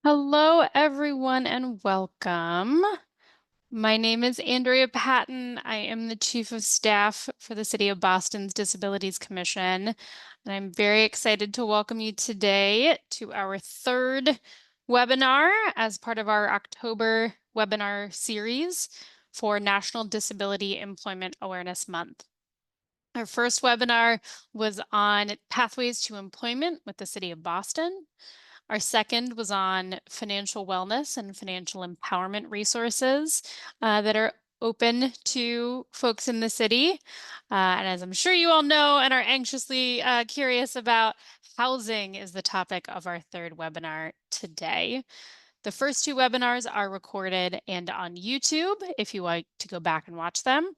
Hello, everyone, and welcome. My name is Andrea Patton. I am the Chief of Staff for the City of Boston's Disabilities Commission, and I'm very excited to welcome you today to our third webinar as part of our October webinar series for National Disability Employment Awareness Month. Our first webinar was on pathways to employment with the City of Boston. Our second was on financial wellness and financial empowerment resources that are open to folks in the city. And as I'm sure you all know and are anxiously curious about, housing is the topic of our third webinar today. The first two webinars are recorded and on YouTube if you like to go back and watch them.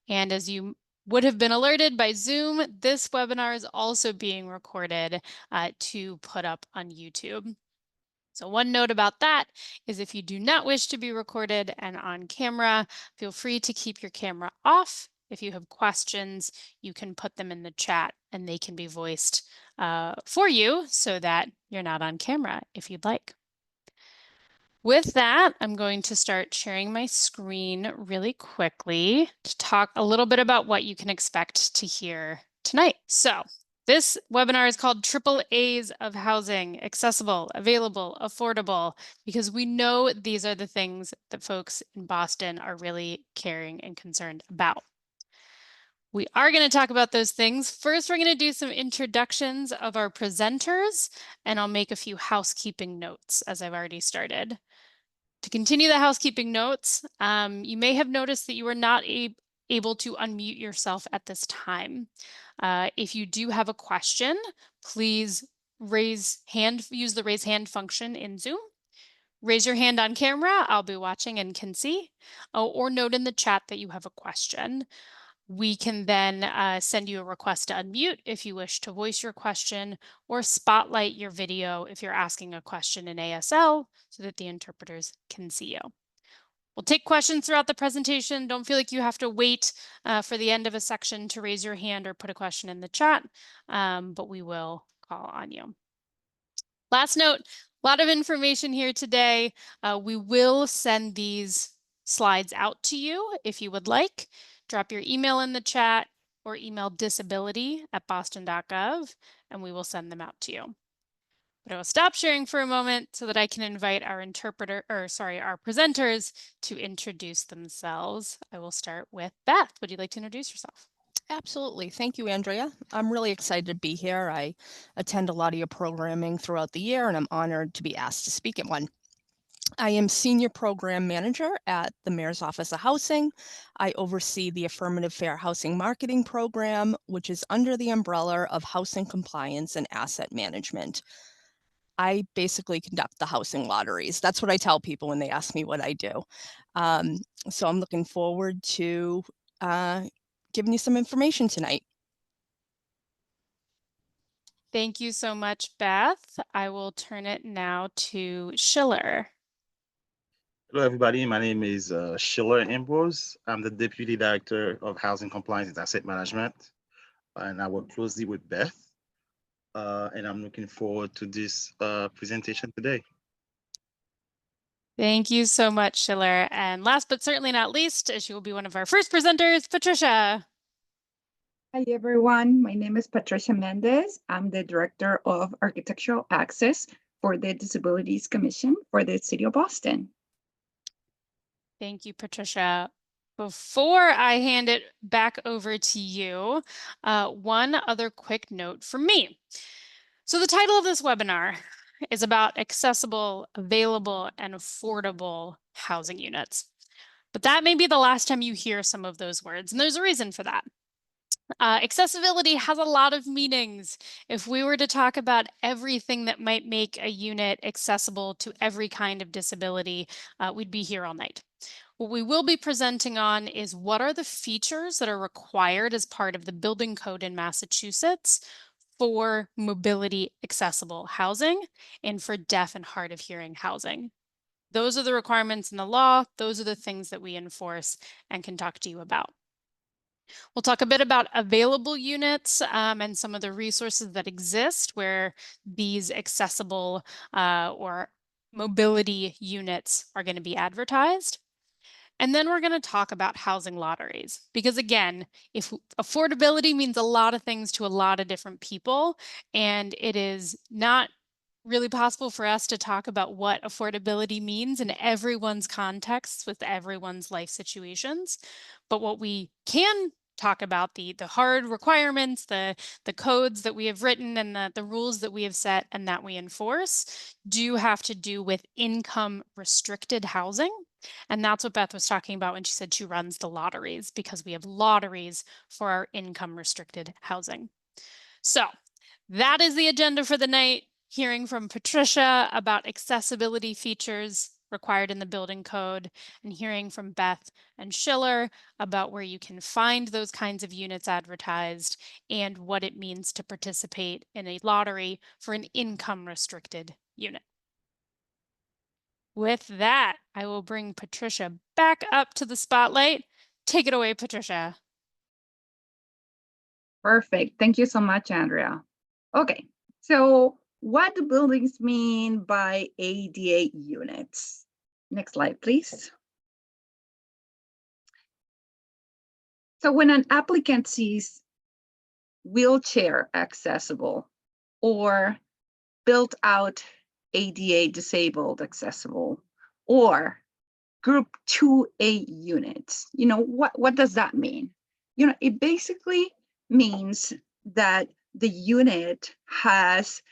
And as you would have been alerted by Zoom, this webinar is also being recorded to put up on YouTube. So one note about that is if you do not wish to be recorded and on camera, feel free to keep your camera off. If you have questions, you can put them in the chat and they can be voiced for you so that you're not on camera if you'd like. With that, I'm going to start sharing my screen really quickly to talk a little bit about what you can expect to hear tonight. So this webinar is called Triple A's of Housing: Accessible, Available, Affordable, because we know these are the things that folks in Boston are really caring and concerned about. We are going to talk about those things. First, we're going to do some introductions of our presenters, and I'll make a few housekeeping notes as I've already started. To continue the housekeeping notes, you may have noticed that you are not able to unmute yourself at this time. If you do have a question, please use the raise hand function in Zoom. Raise your hand on camera, I'll be watching and can see, or note in the chat that you have a question. We can then send you a request to unmute if you wish to voice your question, or spotlight your video if you're asking a question in ASL so that the interpreters can see you. We'll take questions throughout the presentation. Don't feel like you have to wait for the end of a section to raise your hand or put a question in the chat, but we will call on you. Last note, a lot of information here today. We will send these slides out to you if you would like. Drop your email in the chat or email disability@boston.gov and we will send them out to you. But I will stop sharing for a moment so that I can invite our our presenters to introduce themselves. I will start with Beth. Would you like to introduce yourself? Absolutely. Thank you, Andrea. I'm really excited to be here. I attend a lot of your programming throughout the year, and I'm honored to be asked to speak at one. I am Senior Program Manager at the Mayor's Office of Housing. I oversee the Affirmative Fair Housing Marketing Program, which is under the umbrella of Housing Compliance and Asset Management. I basically conduct the housing lotteries. That's what I tell people when they ask me what I do. So I'm looking forward to giving you some information tonight. Thank you so much, Beth. I will turn it now to Schiller. Hello, everybody. My name is Schiller Ambrose. I'm the Deputy Director of Housing Compliance and Asset Management, and I work closely with Beth. And I'm looking forward to this presentation today. Thank you so much, Schiller. And last but certainly not least, as she will be one of our first presenters, Patricia. Hi, everyone. My name is Patricia Mendez. I'm the Director of Architectural Access for the Disabilities Commission for the City of Boston. Thank you, Patricia. Before I hand it back over to you, one other quick note from me. So the title of this webinar is about accessible, available, and affordable housing units. But that may be the last time you hear some of those words, and there's a reason for that. Accessibility has a lot of meanings. If we were to talk about everything that might make a unit accessible to every kind of disability, we'd be here all night. What we will be presenting on is what are the features that are required as part of the building code in Massachusetts for mobility accessible housing and for deaf and hard of hearing housing. Those are the requirements in the law. Those are the things that we enforce and can talk to you about. We'll talk a bit about available units and some of the resources that exist where these accessible or mobility units are going to be advertised. And then we're going to talk about housing lotteries, because again, if affordability means a lot of things to a lot of different people, and it is not really possible for us to talk about what affordability means in everyone's contexts with everyone's life situations. But what we can talk about, the hard requirements, the codes that we have written and the rules that we have set and that we enforce do have to do with income restricted housing. And that's what Beth was talking about when she said she runs the lotteries, because we have lotteries for our income restricted housing. So that is the agenda for the night. Hearing from Patricia about accessibility features required in the building code, and hearing from Beth and Schiller about where you can find those kinds of units advertised and what it means to participate in a lottery for an income restricted unit. With that, I will bring Patricia back up to the spotlight. Take it away, Patricia. Perfect. Thank you so much, Andrea. Okay, so what do buildings mean by ADA units? Next slide, please. So when an applicant sees wheelchair accessible or built out ADA disabled accessible or group 2A units, what does that mean? It basically means that the unit has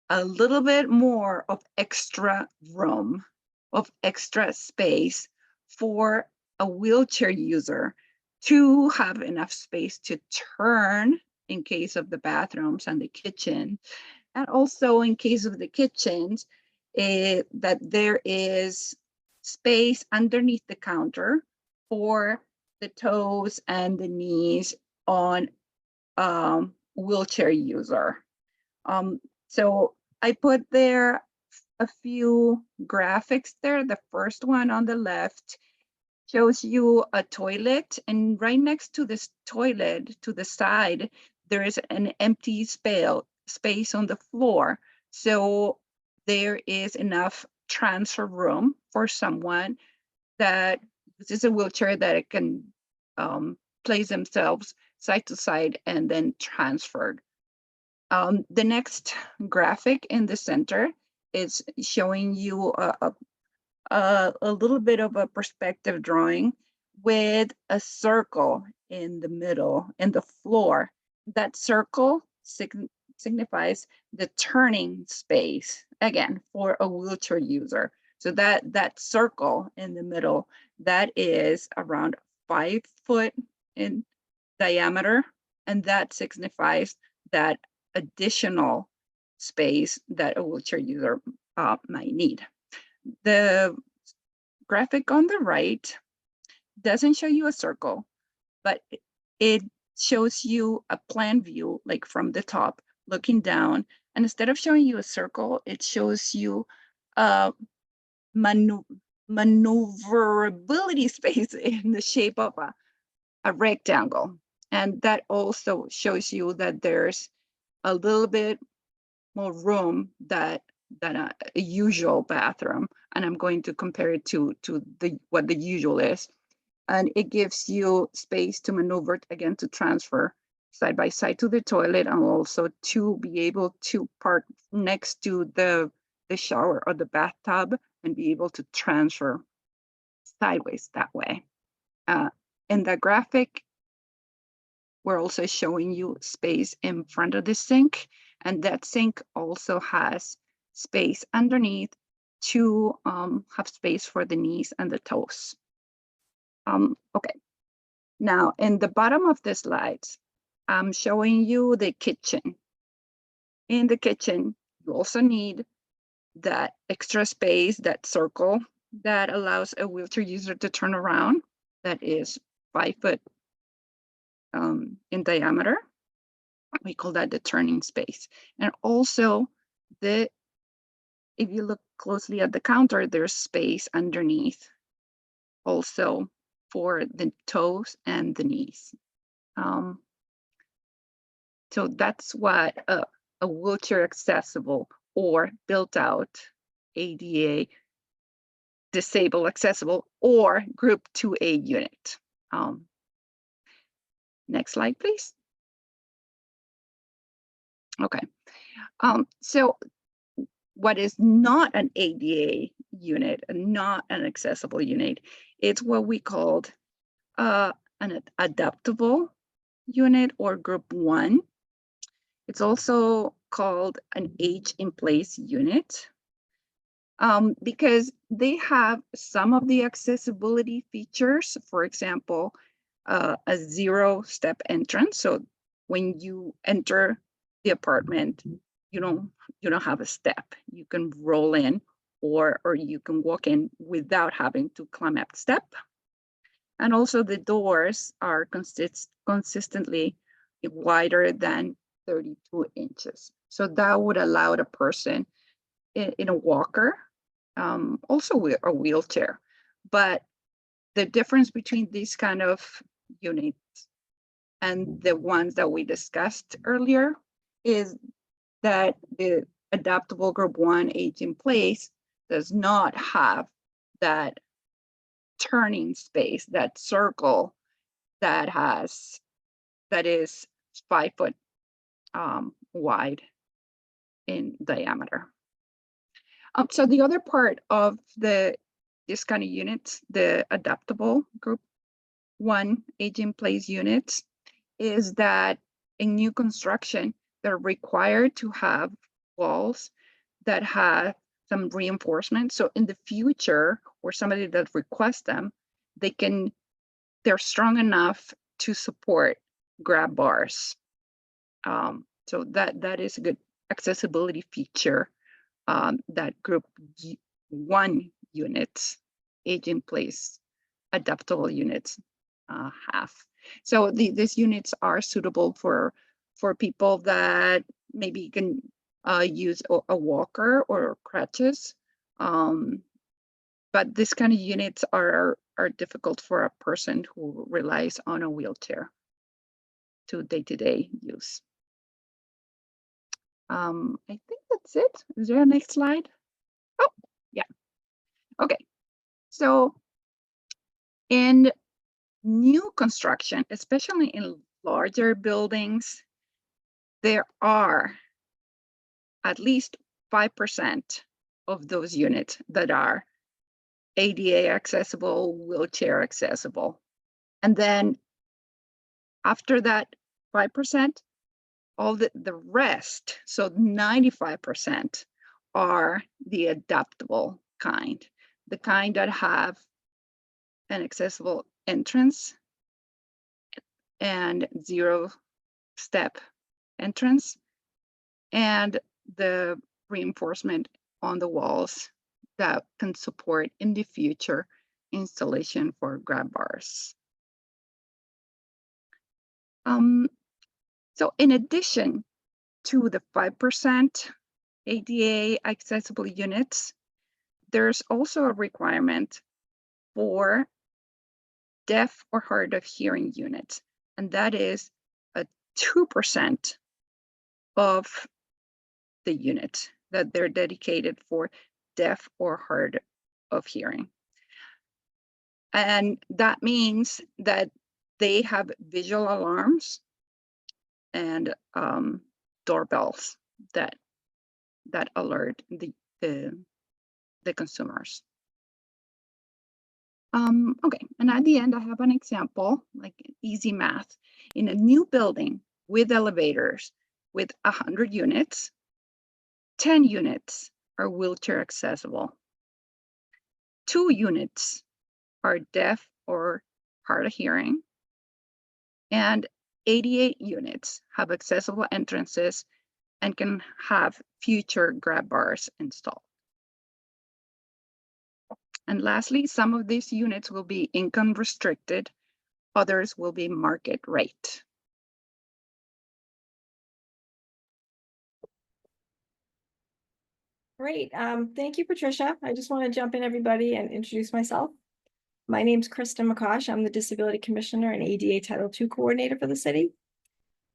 a little bit more of extra room, of extra space for a wheelchair user to have enough space to turn in case of the bathrooms and the kitchen. And also in case of the kitchens, that there is space underneath the counter for the toes and the knees on wheelchair user. So I put there a few graphics there. The first one on the left shows you a toilet, and right next to this toilet, to the side, there is an empty space on the floor. So there is enough transfer room for someone that this is a wheelchair that it can place themselves side to side and then transferred. The next graphic in the center is showing you a little bit of a perspective drawing with a circle in the middle, in the floor. That circle signifies the turning space, again, for a wheelchair user. So that circle in the middle, that is around 5 foot in diameter, and that signifies that additional space that a wheelchair user might need. The graphic on the right doesn't show you a circle, but it shows you a plan view, like from the top, looking down. And instead of showing you a circle, it shows you a maneuverability space in the shape of a rectangle. And that also shows you that there's a little bit more room than a usual bathroom. And I'm going to compare it to what the usual is. And it gives you space to maneuver, again, to transfer side by side to the toilet, and also to be able to park next to the shower or the bathtub and be able to transfer sideways that way. In the graphic, we're also showing you space in front of the sink, and that sink also has space underneath to have space for the knees and the toes. Okay, now in the bottom of the slides, I'm showing you the kitchen. In the kitchen, you also need that extra space, that circle that allows a wheelchair user to turn around. That is 5 foot in diameter. We call that the turning space. And also, if you look closely at the counter, there's space underneath also for the toes and the knees. So that's what a wheelchair accessible or built out ADA disabled accessible or group 2A unit. Next slide, please. Okay. So what is not an ADA unit, not an accessible unit, it's what we called an adaptable unit or group 1. It's also called an age-in-place unit because they have some of the accessibility features. For example, a 0-step entrance. So when you enter the apartment, you don't have a step. You can roll in or you can walk in without having to climb up the step. And also the doors are consistently wider than 32 inches. So that would allow the person in a walker, also a wheelchair. But the difference between these kind of units and the ones that we discussed earlier is that the adaptable group 1 age-in-place does not have that turning space, that circle that is 5 foot wide in diameter. So the other part of this kind of units, the adaptable group 1 age-in-place units, is that in new construction, they're required to have walls that have some reinforcement. So in the future, or somebody that requests them, they're strong enough to support grab bars. So that is a good accessibility feature that group 1 units, age-in-place adaptable units have. So these units are suitable for people that maybe can use a walker or crutches. But this kind of units are difficult for a person who relies on a wheelchair to day-to-day use. I think that's it. Is there a next slide? Oh, yeah. Okay. So in new construction, especially in larger buildings, there are at least 5% of those units that are ADA accessible, wheelchair accessible. And then after that 5%, all the rest, so 95% are the adaptable kind, the kind that have an accessible entrance and 0-step entrance, and the reinforcement on the walls that can support in the future installation for grab bars. So in addition to the 5% ADA accessible units, there's also a requirement for deaf or hard of hearing units, and that is a 2% of the unit that they're dedicated for deaf or hard of hearing. And that means that they have visual alarms and doorbells that alert the consumers. Okay, and at the end, I have an example, like easy math. In a new building with elevators with 100 units, 10 units are wheelchair accessible. 2 units are deaf or hard of hearing, and 88 units have accessible entrances and can have future grab bars installed. And lastly, some of these units will be income restricted, others will be market rate. Great. Thank you, Patricia. I just want to jump in, everybody, and introduce myself. My name's Kristen McCosh. I'm the Disability Commissioner and ADA Title II Coordinator for the city.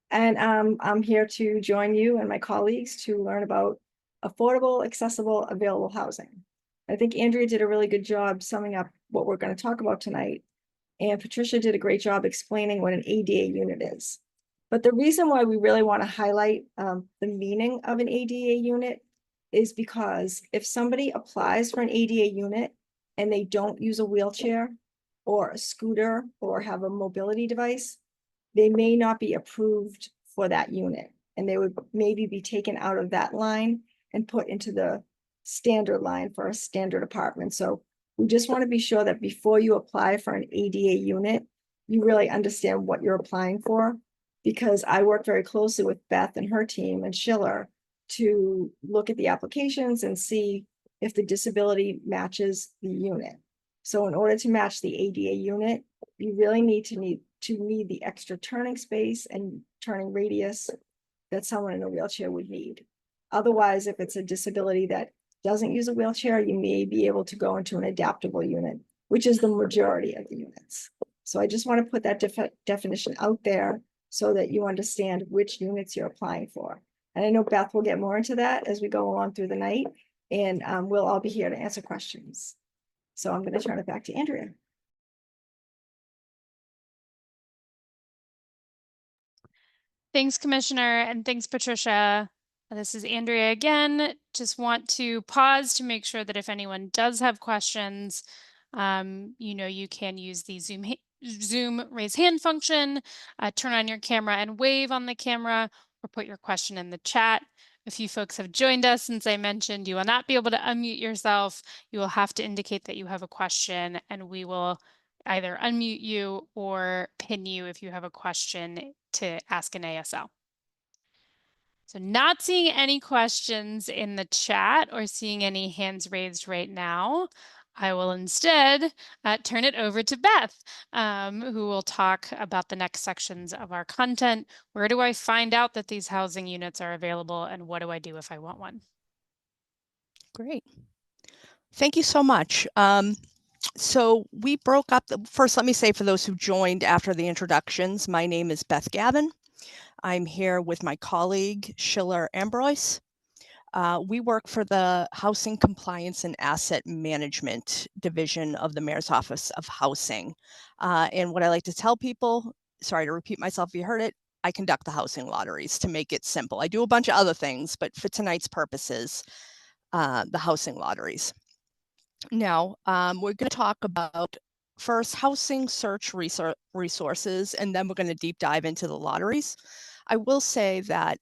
And I'm here to join you and my colleagues to learn about affordable, accessible, available housing. I think Andrea did a really good job summing up what we're going to talk about tonight. And Patricia did a great job explaining what an ADA unit is. But the reason why we really want to highlight the meaning of an ADA unit is because if somebody applies for an ADA unit and they don't use a wheelchair or a scooter or have a mobility device, they may not be approved for that unit. And they would maybe be taken out of that line and put into the standard line for a standard apartment. So we just want to be sure that before you apply for an ADA unit, you really understand what you're applying for. Because I work very closely with Beth and her team and Schiller to look at the applications and see if the disability matches the unit. So in order to match the ADA unit, you really need the extra turning space and turning radius that someone in a wheelchair would need. Otherwise, if it's a disability that doesn't use a wheelchair, you may be able to go into an adaptable unit, which is the majority of the units. So I just want to put that definition out there so that you understand which units you're applying for. And I know Beth will get more into that as we go along through the night, and we'll all be here to answer questions. So I'm going to turn it back to Andrea. Thanks, Commissioner, and thanks, Patricia. This is Andrea again. Just want to pause to make sure that if anyone does have questions, you can use the Zoom raise hand function, turn on your camera and wave on the camera, or put your question in the chat. A few folks have joined us since I mentioned you will not be able to unmute yourself. You will have to indicate that you have a question, and we will either unmute you or pin you if you have a question to ask an ASL. So not seeing any questions in the chat or seeing any hands raised right now, I will instead turn it over to Beth, who will talk about the next sections of our content. Where do I find out that these housing units are available, and what do I do if I want one? Great. Thank you so much. So we broke up, first let me say for those who joined after the introductions, my name is Beth Gavin. I'm here with my colleague, Schiller Ambroise. We work for the Housing Compliance and Asset Management Division of the Mayor's Office of Housing. And what I like to tell people, sorry to repeat myself if you heard it, I conduct the housing lotteries to make it simple. I do a bunch of other things, but for tonight's purposes, the housing lotteries. Now, we're going to talk about first housing search resources, and then we're going to deep dive into the lotteries. I will say that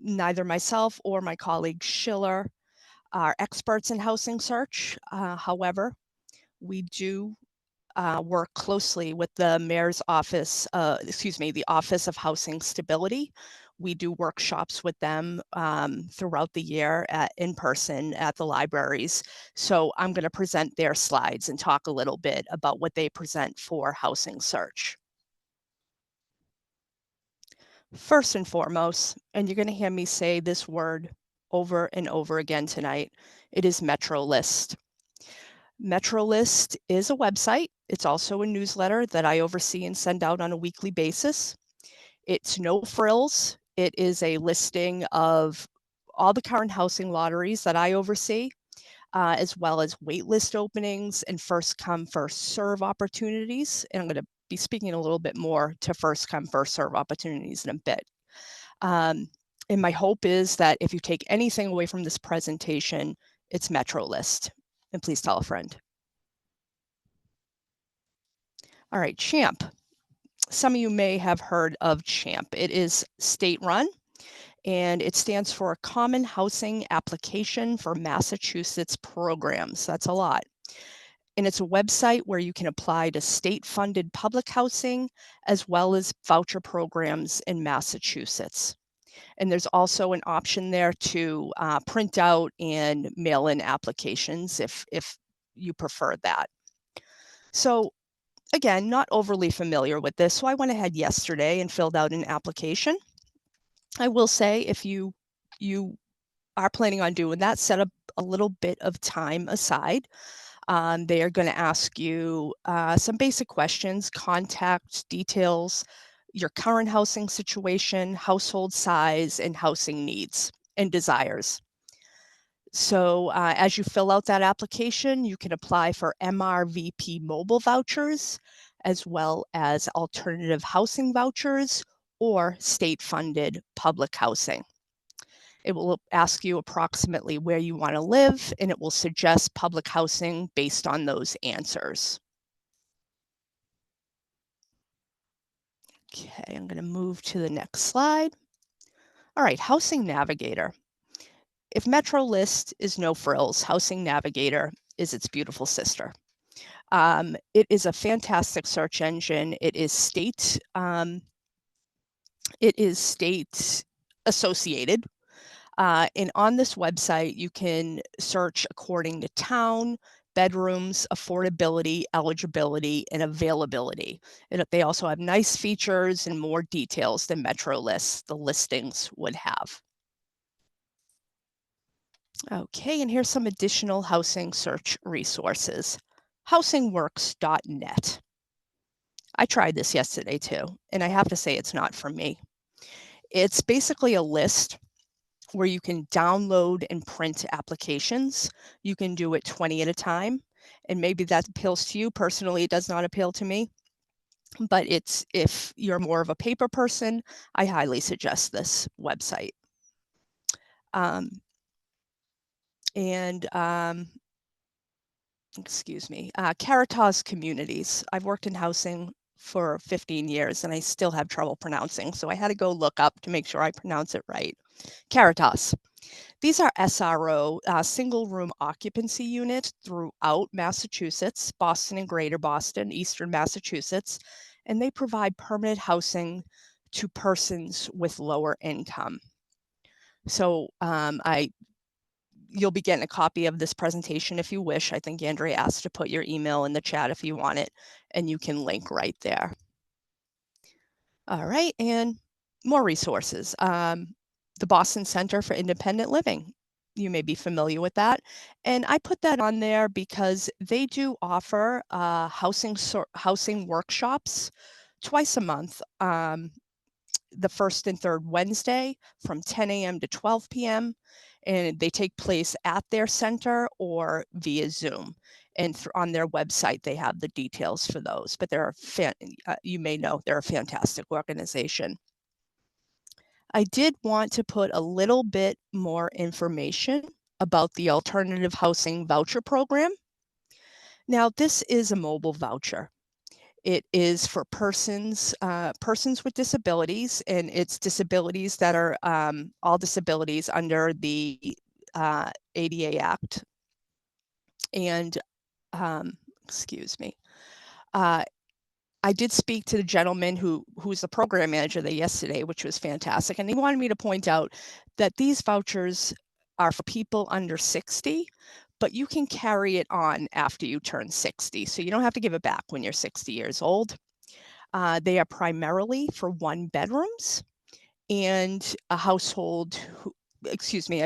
neither myself or my colleague Schiller are experts in housing search. However, we do work closely with the Mayor's Office, the Office of Housing Stability. We do workshops with them throughout the year in person at the libraries. So I'm going to present their slides and talk a little bit about what they present for housing search. First and foremost, and you're going to hear me say this word over and over again tonight, it is MetroList. MetroList is a website. It's also a newsletter that I oversee and send out on a weekly basis. It's no frills. It is a listing of all the current housing lotteries that I oversee, as well as waitlist openings and first come, first serve opportunities. And I'm going to be speaking a little bit more to first come, first serve opportunities in a bit. And my hope is that if you take anything away from this presentation, it's MetroList. And please tell a friend. All right, CHAMP. Some of you may have heard of CHAMP. It is state-run, and it stands for Common Housing Application for Massachusetts Programs. That's a lot. And it's a website where you can apply to state-funded public housing as well as voucher programs in Massachusetts. And there's also an option there to print out and mail in applications if you prefer that. So again, not overly familiar with this, so I went ahead yesterday and filled out an application. I will say if you are planning on doing that, set up a little bit of time aside. They are going to ask you some basic questions, contact details, your current housing situation, household size, and housing needs and desires. So as you fill out that application, you can apply for MRVP mobile vouchers, as well as alternative housing vouchers or state-funded public housing. It will ask you approximately where you want to live, and it will suggest public housing based on those answers. Okay, I'm going to move to the next slide. All right, Housing Navigator. If Metro List is no frills, Housing Navigator is its beautiful sister. It is a fantastic search engine. It is state associated. And on this website, you can search according to town, bedrooms, affordability, eligibility, and availability. And they also have nice features and more details than Metro Lists, the listings would have. Okay, and here's some additional housing search resources. Housingworks.net. I tried this yesterday too, and I have to say it's not for me. It's basically a list where you can download and print applications. You can do it 20 at a time, and maybe that appeals to you. Personally, it does not appeal to me, but if you're more of a paper person, I highly suggest this website. Excuse me, Caritas Communities. I've worked in housing for 15 years and I still have trouble pronouncing, so I had to go look up to make sure I pronounce it right. Caritas. These are SRO, single room occupancy units throughout Massachusetts, Boston and Greater Boston, Eastern Massachusetts, and they provide permanent housing to persons with lower income. So you'll be getting a copy of this presentation if you wish. I think Andrea asked to put your email in the chat if you want it, and you can link right there. All right, and more resources. The Boston Center for Independent Living. You may be familiar with that. And I put that on there because they do offer housing workshops twice a month, the first and third Wednesday from 10 a.m. to 12 p.m. And they take place at their center or via Zoom. And on their website, they have the details for those. But they're you may know they're a fantastic organization. I did want to put a little bit more information about the Alternative Housing Voucher Program. Now, this is a mobile voucher. It is for persons with disabilities, and it's disabilities that are all disabilities under the ADA Act. And excuse me. I did speak to the gentleman who's the program manager there yesterday, which was fantastic. And he wanted me to point out that these vouchers are for people under 60, but you can carry it on after you turn 60. So you don't have to give it back when you're 60 years old. They are primarily for one bedrooms and a household, I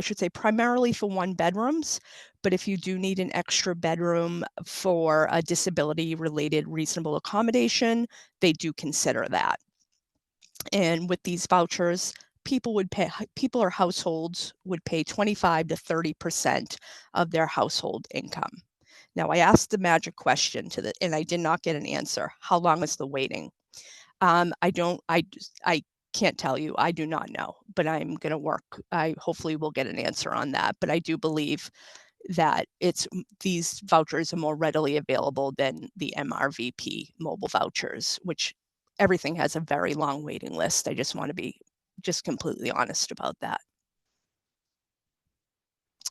should say primarily for one bedrooms, but if you do need an extra bedroom for a disability related reasonable accommodation, they do consider that. And with these vouchers, people or households would pay 25 to 30% of their household income. Now, I asked the magic question and I did not get an answer. How long is the waiting? I can't tell you. I do not know, but I'm going to work. I hopefully will get an answer on that. But I do believe that these vouchers are more readily available than the MRVP mobile vouchers, which everything has a very long waiting list. I just want to be completely honest about that.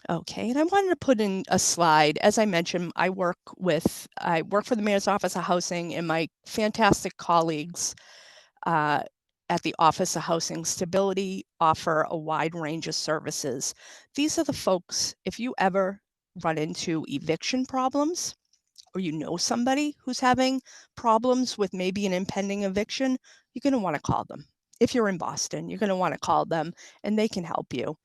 Okay, and I wanted to put in a slide. As I mentioned, I work for the Mayor's Office of Housing, and my fantastic colleagues at the Office of Housing Stability offer a wide range of services. These are the folks, if you ever run into eviction problems, or you know somebody who's having problems with maybe an impending eviction, you're going to want to call them. If you're in Boston, you're going to want to call them and they can help you.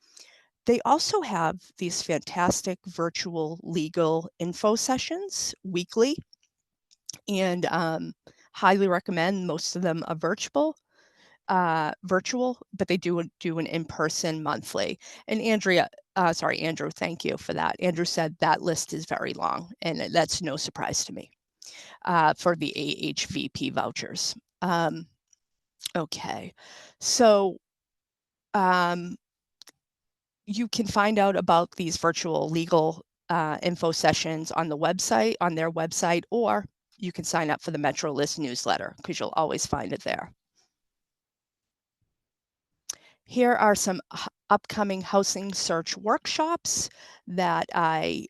They also have these fantastic virtual legal info sessions weekly, and highly recommend. Most of them are virtual. virtual, but they do an in-person monthly. And Andrew, thank you for that. Andrew said that list is very long, and that's no surprise to me for the AHVP vouchers. Okay, so you can find out about these virtual legal info sessions on their website, or you can sign up for the Metro List newsletter because you'll always find it there. Here are some upcoming housing search workshops that the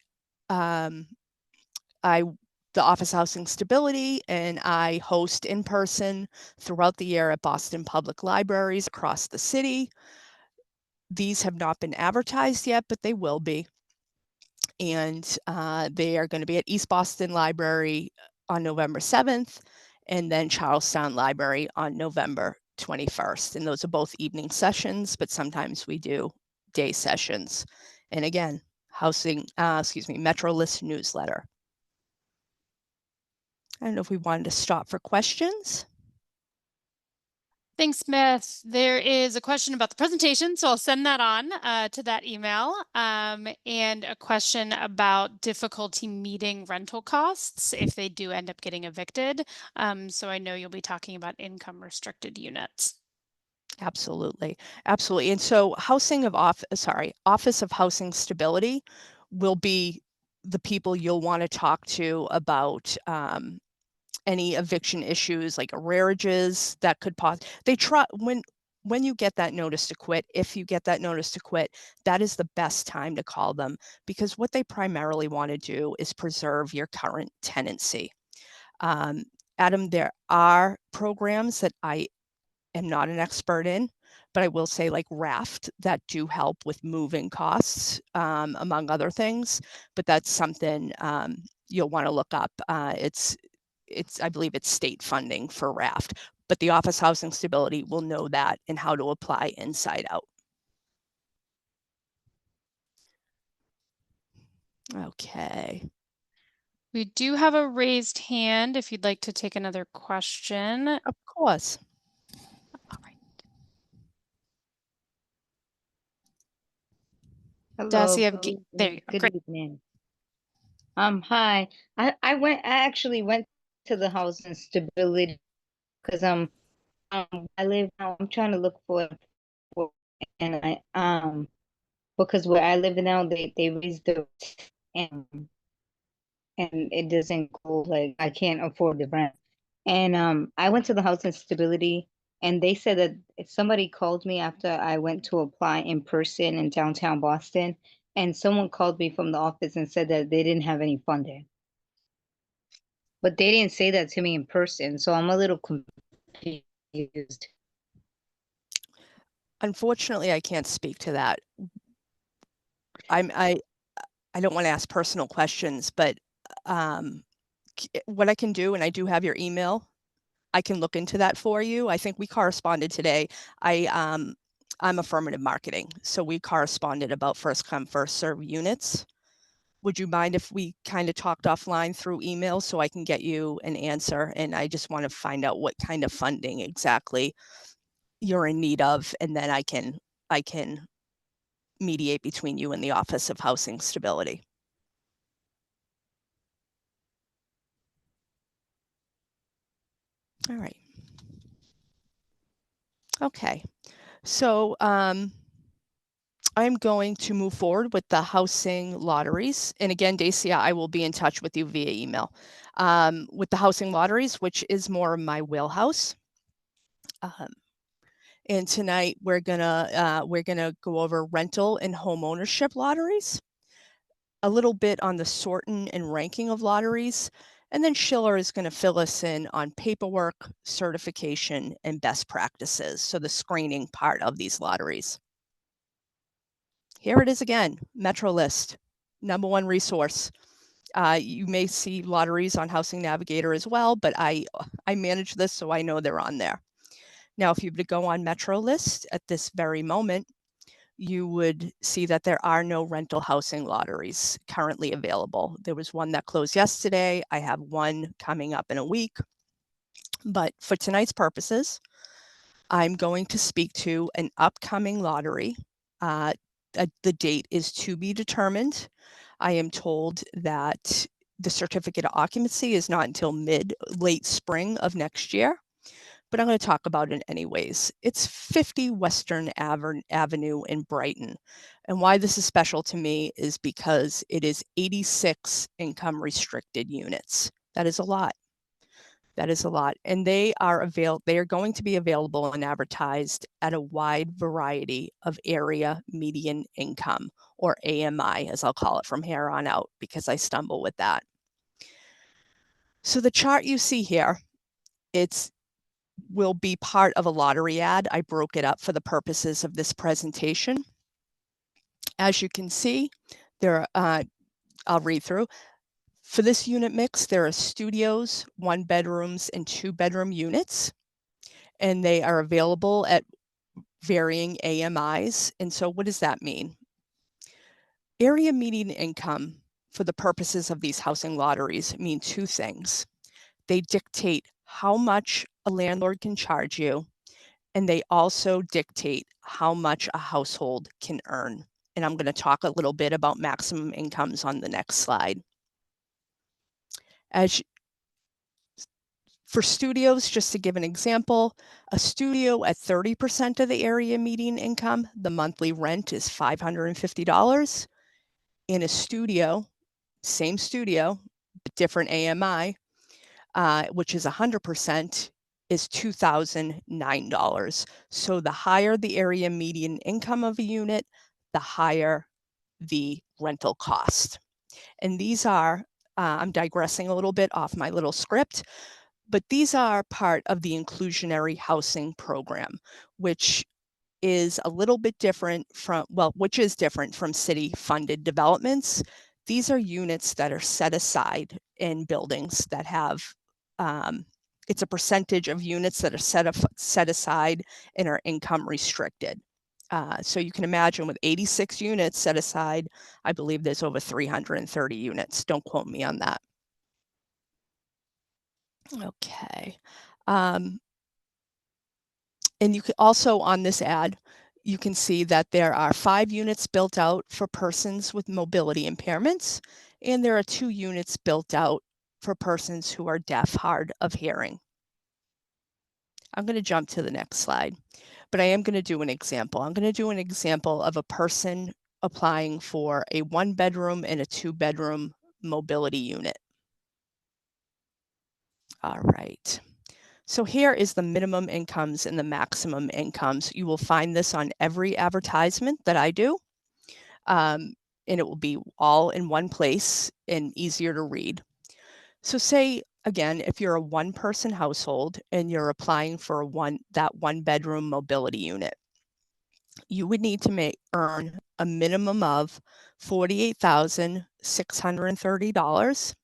Office of Housing Stability and I host in person throughout the year at Boston Public Libraries across the city. These have not been advertised yet, but they will be. And they are going to be at East Boston Library on November 7th, and then Charlestown Library on November 21st. And those are both evening sessions, but sometimes we do day sessions. And again, Metro List newsletter. I don't know if we wanted to stop for questions. Thanks, Smith. There is a question about the presentation, so I'll send that on to that email, and a question about difficulty meeting rental costs if they do end up getting evicted. So I know you'll be talking about income restricted units. Absolutely. Absolutely. And so Office of Housing Stability will be the people you'll want to talk to about any eviction issues like arrearages that could when you get that notice to quit, if you get that notice to quit, that is the best time to call them, because what they primarily want to do is preserve your current tenancy. Adam, there are programs that I am not an expert in, but I will say like RAFT that do help with moving costs, among other things, but that's something you'll want to look up. I believe it's state funding for RAFT, but the Office of Housing Stability will know that and how to apply inside out. Okay. We do have a raised hand if you'd like to take another question. Of course. All right. Hello, Dacia, good there you go. good Great. evening. Hi. I actually went to the housing stability because I live now. I'm trying to look for and because where I live now they raised the and and it doesn't go, like I can't afford the rent. And I went to the housing stability and they said that if somebody called me after I went to apply in person in downtown Boston, and someone called me from the office and said that they didn't have any funding. But they didn't say that to me in person, so I'm a little confused. Unfortunately, I can't speak to that. I don't want to ask personal questions, but what I can do, and I do have your email, I can look into that for you. I think we corresponded today. I'm affirmative marketing, so we corresponded about first come, first serve units. Would you mind if we kind of talked offline through email so I can get you an answer? And I just want to find out what kind of funding exactly you're in need of, and then I can mediate between you and the Office of Housing Stability. All right. Okay. So I'm going to move forward with the housing lotteries. And again, Dacia, I will be in touch with you via email. With the housing lotteries, which is more of my wheelhouse. And tonight we're gonna go over rental and home ownership lotteries, a little bit on the sorting and ranking of lotteries, and then Schiller is going to fill us in on paperwork, certification, and best practices, so the screening part of these lotteries. Here it is again, Metro List, #1 resource. You may see lotteries on Housing Navigator as well, but I manage this, so I know they're on there. Now, if you were to go on Metro List at this very moment, you would see that there are no rental housing lotteries currently available. There was one that closed yesterday. I have one coming up in a week. But for tonight's purposes, I'm going to speak to an upcoming lottery. The date is to be determined. I am told that the certificate of occupancy is not until late spring of next year, but I'm going to talk about it anyways. It's 50 Western Avenue in Brighton. And why this is special to me is because it is 86 income restricted units. That is a lot. That is a lot. And they are going to be available and advertised at a wide variety of area median income, or AMI, as I'll call it from here on out, because I stumble with that. So the chart you see here, will be part of a lottery ad. I broke it up for the purposes of this presentation. As you can see, I'll read through. For this unit mix, there are studios, 1 bedrooms, and 2 bedroom units, and they are available at varying AMIs. And so what does that mean? Area median income for the purposes of these housing lotteries mean 2 things. They dictate how much a landlord can charge you, and they also dictate how much a household can earn. And I'm going to talk a little bit about maximum incomes on the next slide. For studios, just to give an example, a studio at 30% of the area median income, the monthly rent is $550. In a studio, same studio, but different AMI, which is 100%, is $2,009. So the higher the area median income of a unit, the higher the rental cost. And these are, I'm digressing a little bit off my little script, but these are part of the inclusionary housing program, which is a little bit different from, which is different from city funded developments. These are units that are set aside in buildings that have, it's a percentage of units that are set aside and are income restricted. So you can imagine with 86 units set aside, I believe there's over 330 units. Don't quote me on that. Okay. And you can also, on this ad, you can see that there are 5 units built out for persons with mobility impairments, and there are 2 units built out for persons who are deaf, hard of hearing. I'm going to jump to the next slide, but I am going to do an example. I'm going to do an example of a person applying for a 1 bedroom and a 2 bedroom mobility unit. All right. So here is the minimum incomes and the maximum incomes. You will find this on every advertisement that I do. And it will be all in one place and easier to read. So say, again, if you're a 1-person household and you're applying for that 1 bedroom mobility unit, you would need to earn a minimum of $48,630.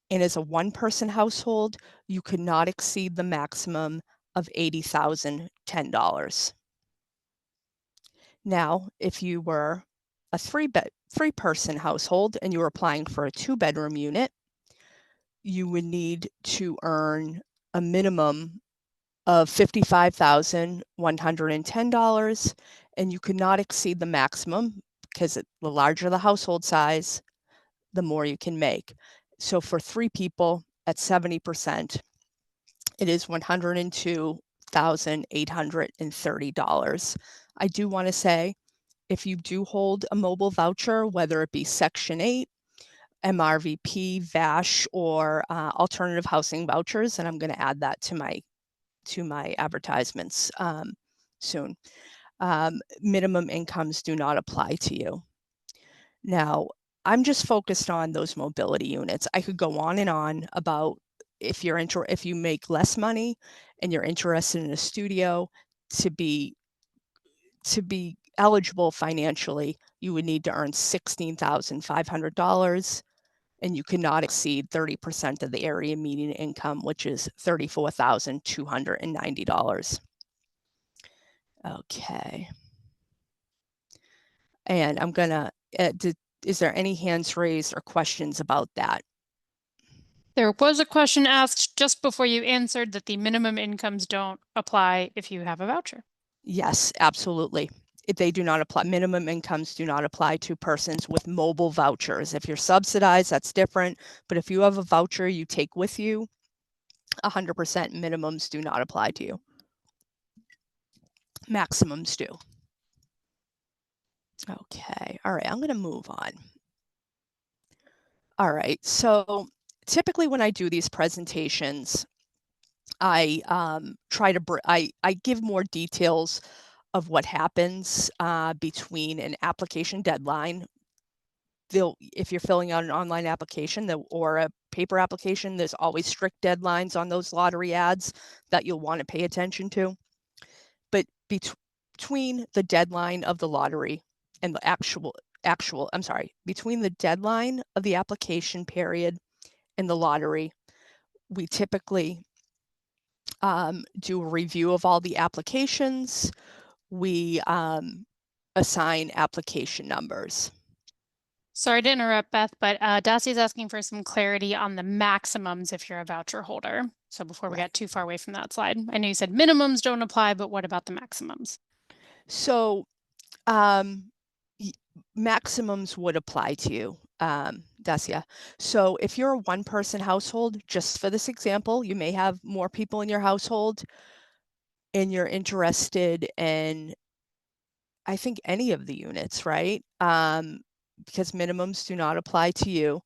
And as a 1-person household, you could not exceed the maximum of $80,010. Now, if you were a 3-person household and you were applying for a 2-bedroom unit, you would need to earn a minimum of $55,110, and you could not exceed the maximum because the larger the household size, the more you can make. So for 3 people at 70%, it is $102,830. I do want to say, if you do hold a mobile voucher, whether it be Section 8, MRVP, VASH, or alternative housing vouchers, and I'm going to add that to my advertisements soon. Minimum incomes do not apply to you. Now, I'm just focused on those mobility units. I could go on and on about if you make less money and you're interested in a studio, to be eligible financially, you would need to earn $16,500, and you cannot exceed 30% of the area median income, which is $34,290. Okay. And I'm gonna, is there any hands raised or questions about that? There was a question asked just before you answered that the minimum incomes don't apply if you have a voucher. Yes, absolutely. They do not apply. Minimum incomes do not apply to persons with mobile vouchers. If you're subsidized, that's different. But if you have a voucher you take with you, 100% minimums do not apply to you. Maximums do. Okay, all right, I'm going to move on. All right, so typically when I do these presentations, I try to I give more details of what happens between an application deadline. If you're filling out an online application or a paper application, there's always strict deadlines on those lottery ads that you'll want to pay attention to. But between the deadline of the lottery and the between the deadline of the application period and the lottery, we typically do a review of all the applications. We assign application numbers. Sorry to interrupt, Beth, but Dacia's asking for some clarity on the maximums if you're a voucher holder. So before we got too far away from that slide, I know you said minimums don't apply, but what about the maximums? So maximums would apply to you, Dacia. So if you're a one-person household, just for this example, you may have more people in your household and you're interested in, I think, any of the units, right? Because minimums do not apply to you.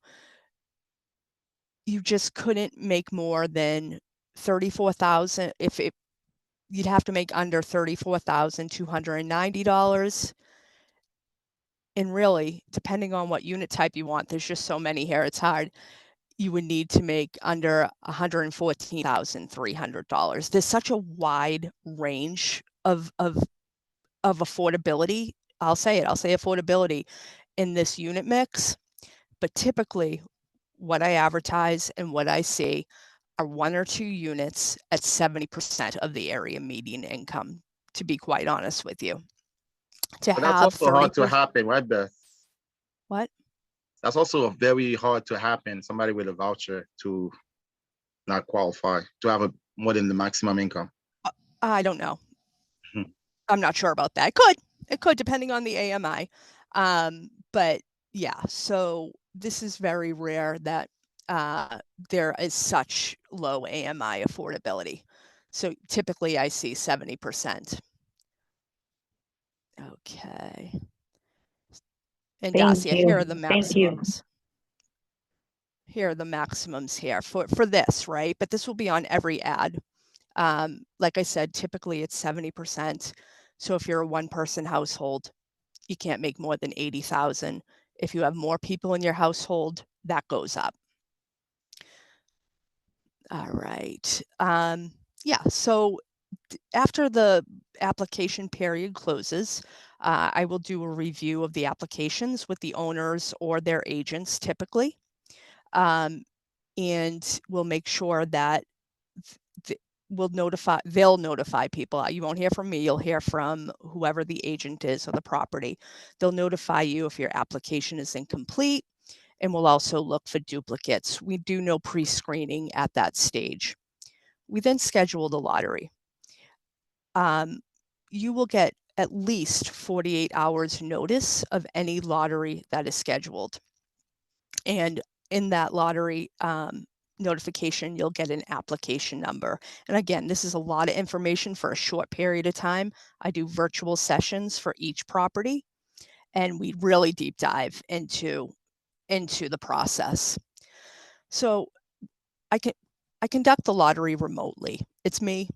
You just couldn't make more than 34,000. You'd have to make under $34,290. And really, depending on what unit type you want, there's just so many here, it's hard. You would need to make under $114,300. There's such a wide range of affordability. I'll say affordability in this unit mix, but typically what I advertise and what I see are 1 or 2 units at 70% of the area median income, to be quite honest with you. But that's also hard to happen, right, Beth? What? That's also very hard to happen. Somebody with a voucher to not qualify, to have more than the maximum income. I don't know. I'm not sure about that. It could, depending on the AMI. But yeah, so this is very rare that there is such low AMI affordability. So typically I see 70%. Okay. And Dacia, here are the maximums. Here are the maximums here for this, right? But this will be on every ad. Like I said, typically it's 70%. So if you're a one-person household, you can't make more than 80,000. If you have more people in your household, that goes up. All right. Yeah, so after the application period closes, I will do a review of the applications with the owners or their agents typically. And we'll make sure that they'll notify people. You won't hear from me, you'll hear from whoever the agent is or the property. They'll notify you if your application is incomplete, and we'll also look for duplicates. We do no pre-screening at that stage. We then schedule the lottery. You will get at least 48 hours notice of any lottery that is scheduled. And in that lottery notification, you'll get an application number. And again, this is a lot of information for a short period of time. I do virtual sessions for each property, and we really deep dive into the process. So I conduct the lottery remotely. It's me.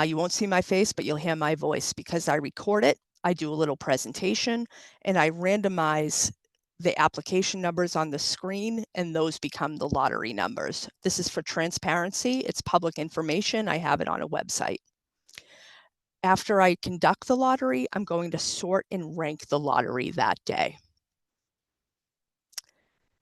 You won't see my face, but you'll hear my voice because I record it. I do a little presentation and I randomize the application numbers on the screen, and those become the lottery numbers. This is for transparency. It's public information. I have it on a website. After I conduct the lottery, I'm going to sort and rank the lottery that day.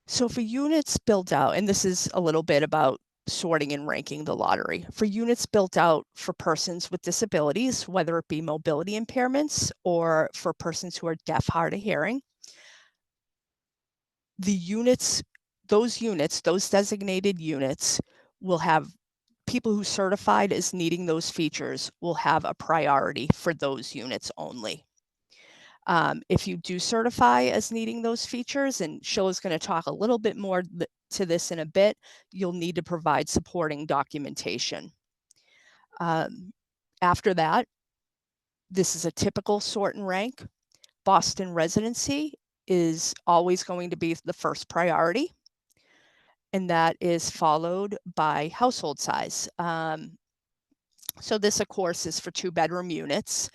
So for units built out, and this is a little bit about sorting and ranking the lottery, for units built out for persons with disabilities, whether it be mobility impairments or for persons who are deaf, hard of hearing, the those units, those designated units will have people who certified as needing those features will have a priority for those units only. If you do certify as needing those features, and Sheila's going to talk a little bit more to this in a bit, you'll need to provide supporting documentation. After that, this is a typical sort and rank. Boston residency is always going to be the first priority, and that is followed by household size. So this, of course, is for 2-bedroom units.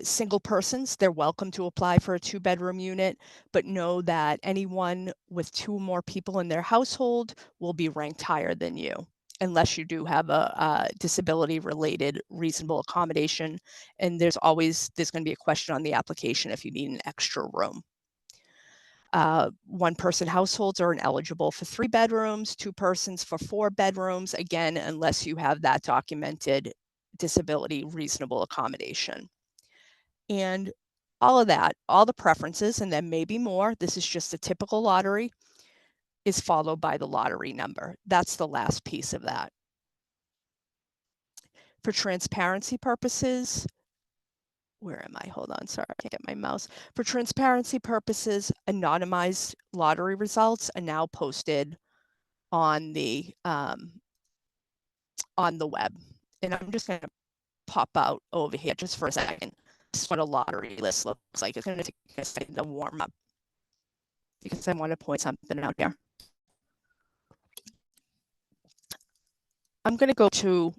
Single persons, they're welcome to apply for a 2-bedroom unit, but know that anyone with 2 or more people in their household will be ranked higher than you, unless you do have a disability-related reasonable accommodation. And there's going to be a question on the application if you need an extra room. 1-person households are ineligible for 3 bedrooms, 2 persons for 4 bedrooms, again, unless you have that documented disability reasonable accommodation. And all of that, all the preferences, and then maybe more, this is just a typical lottery, is followed by the lottery number. That's the last piece of that. For transparency purposes, where am I? Hold on, sorry, I can't get my mouse. For transparency purposes, anonymized lottery results are now posted on the web. And I'm just going to pop out over here just for a second. This is what a lottery list looks like. It's going to take a second to warm up because I want to point something out here. I'm going to go to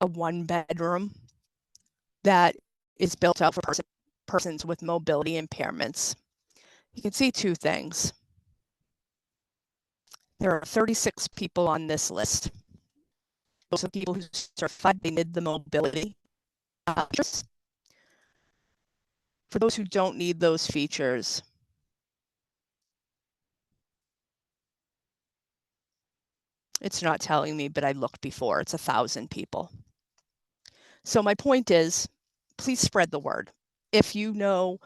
a 1-bedroom that is built out for persons with mobility impairments. You can see 2 things. There are 36 people on this list. Those are people who certified they need the mobility features. For those who don't need those features, it's not telling me, but I looked before. It's 1,000 people. So my point is, please spread the word. If you know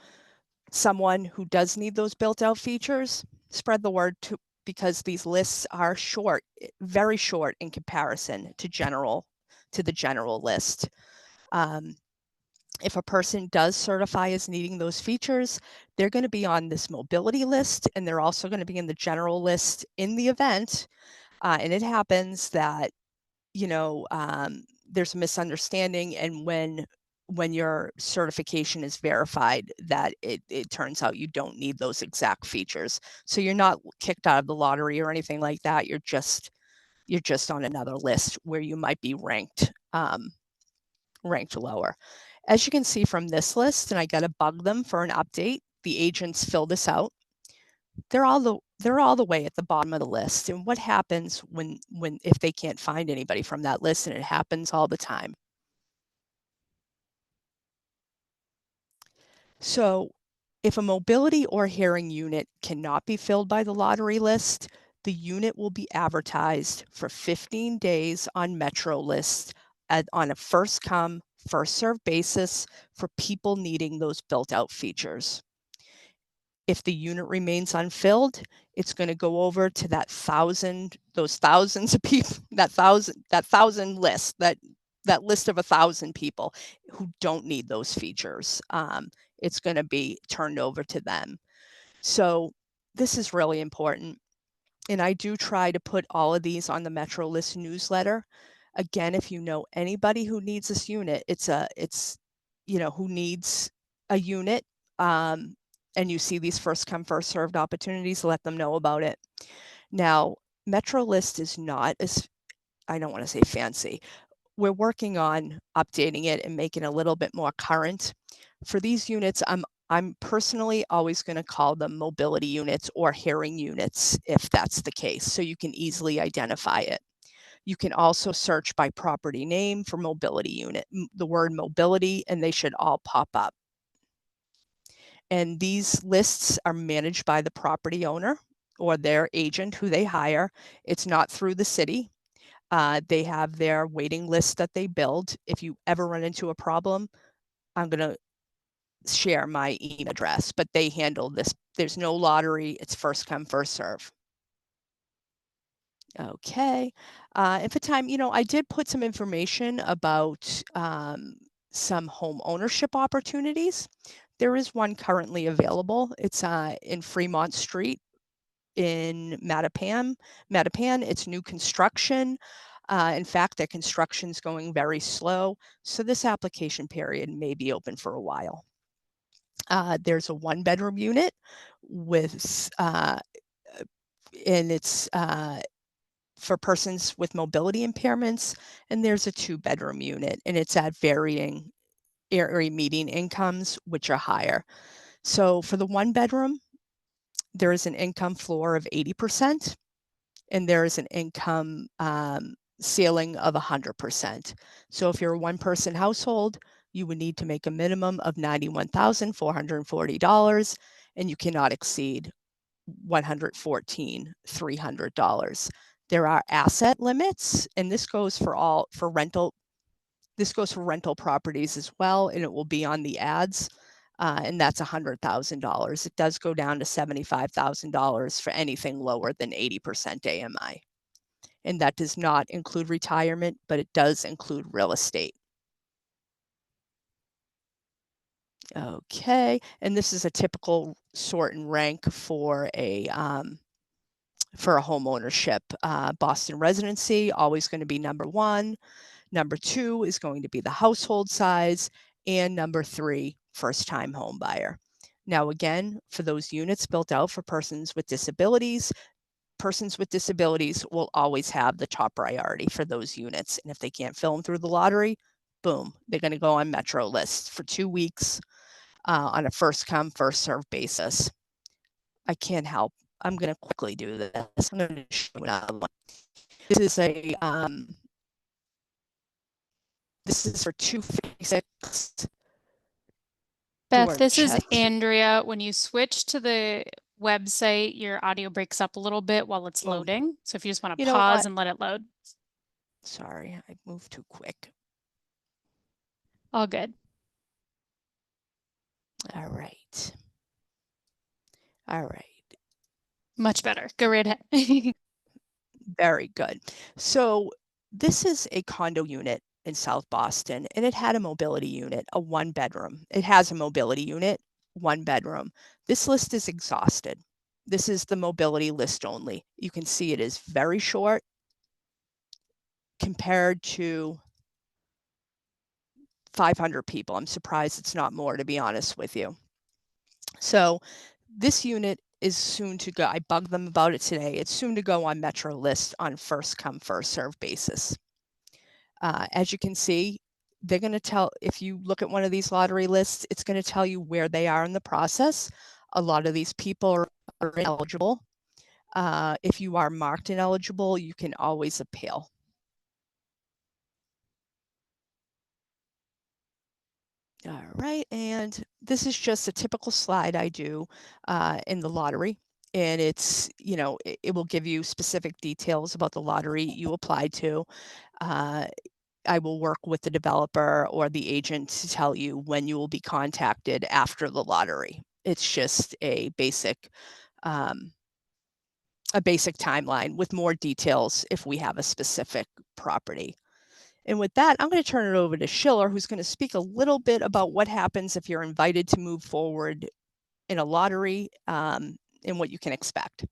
someone who does need those built-out features, spread the word because these lists are short, very short in comparison to the general list. If a person does certify as needing those features, they're going to be on this mobility list, and they're also going to be in the general list in the event. And it happens that, there's a misunderstanding, and when your certification is verified, that it turns out you don't need those exact features. So you're not kicked out of the lottery or anything like that. You're just on another list where you might be ranked lower. As you can see from this list, and I got to bug them for an update, the agents fill this out. They're all the way at the bottom of the list. And what happens if they can't find anybody from that list? And it happens all the time. So if a mobility or hearing unit cannot be filled by the lottery list, the unit will be advertised for 15 days on Metro List on a first come, first served basis for people needing those built out features. If the unit remains unfilled, it's going to go over to those thousands of people, that thousand list, that list of 1,000 people who don't need those features. It's going to be turned over to them. So this is really important. And I do try to put all of these on the Metro List newsletter. Again, if you know anybody who needs this unit, who needs a unit, and you see these first come, first served opportunities, let them know about it. Now, Metro List is not as, I don't want to say fancy. We're working on updating it and making it a little bit more current. For these units, I'm personally always going to call them mobility units or hearing units if that's the case, so you can easily identify it. You can also search by property name for mobility unit, the word mobility, and they should all pop up. And these lists are managed by the property owner or their agent who they hire. It's not through the city. They have their waiting list that they build. If you ever run into a problem, I'm going to share my email address, but they handle this. There's no lottery. It's first come, first serve. Okay. And for time, I did put some information about some home ownership opportunities. There is one currently available. It's in Fremont Street in Mattapan. It's new construction. In fact, the construction's going very slow, so this application period may be open for a while. There's a 1-bedroom unit with, and it's for persons with mobility impairments, and there's a 2-bedroom unit, and it's at varying area median incomes, which are higher. So for the 1-bedroom, there is an income floor of 80%, and there is an income ceiling of 100%. So if you're a 1-person household, you would need to make a minimum of $91,440, and you cannot exceed $114,300. There are asset limits, and this goes for rental. This goes for rental properties as well, and it will be on the ads. And that's $100,000. It does go down to $75,000 for anything lower than 80% AMI. And that does not include retirement, but it does include real estate. Okay, and this is a typical sort and rank for a home ownership. Boston residency, always going to be number 1. Number 2 is going to be the household size, and number 3, first-time home buyer. Now, again, for those units built out for persons with disabilities will always have the top priority for those units. And if they can't fill them through the lottery, boom, they're going to go on Metro lists for 2 weeks on a first come, first serve basis. I can't help. I'm going to quickly do this. I'm going to show another one. This is for 256. Beth, this is Andrea. When you switch to the website, your audio breaks up a little bit while it's loading. So if you just want to pause and let it load. Sorry, I moved too quick. All good. All right. All right. Much better. Go right ahead. Very good. So this is a condo unit in South Boston, and it had a mobility unit, a 1-bedroom. It has a mobility unit, 1-bedroom. This list is exhausted. This is the mobility list only. You can see it is very short compared to 500 people. I'm surprised it's not more, to be honest with you. So this unit is soon to go. I bugged them about it today. It's soon to go on Metro list on first come, first serve basis. As you can see, they're going to tell, if you look at one of these lottery lists, it's going to tell you where they are in the process. A lot of these people are ineligible. If you are marked ineligible, you can always appeal. All right, and this is just a typical slide I do in the lottery. And it's, it will give you specific details about the lottery you applied to. I will work with the developer or the agent to tell you when you will be contacted after the lottery. It's just a basic timeline with more details if we have a specific property. And with that, I'm going to turn it over to Schiller, who's going to speak a little bit about what happens if you're invited to move forward in a lottery and what you can expect.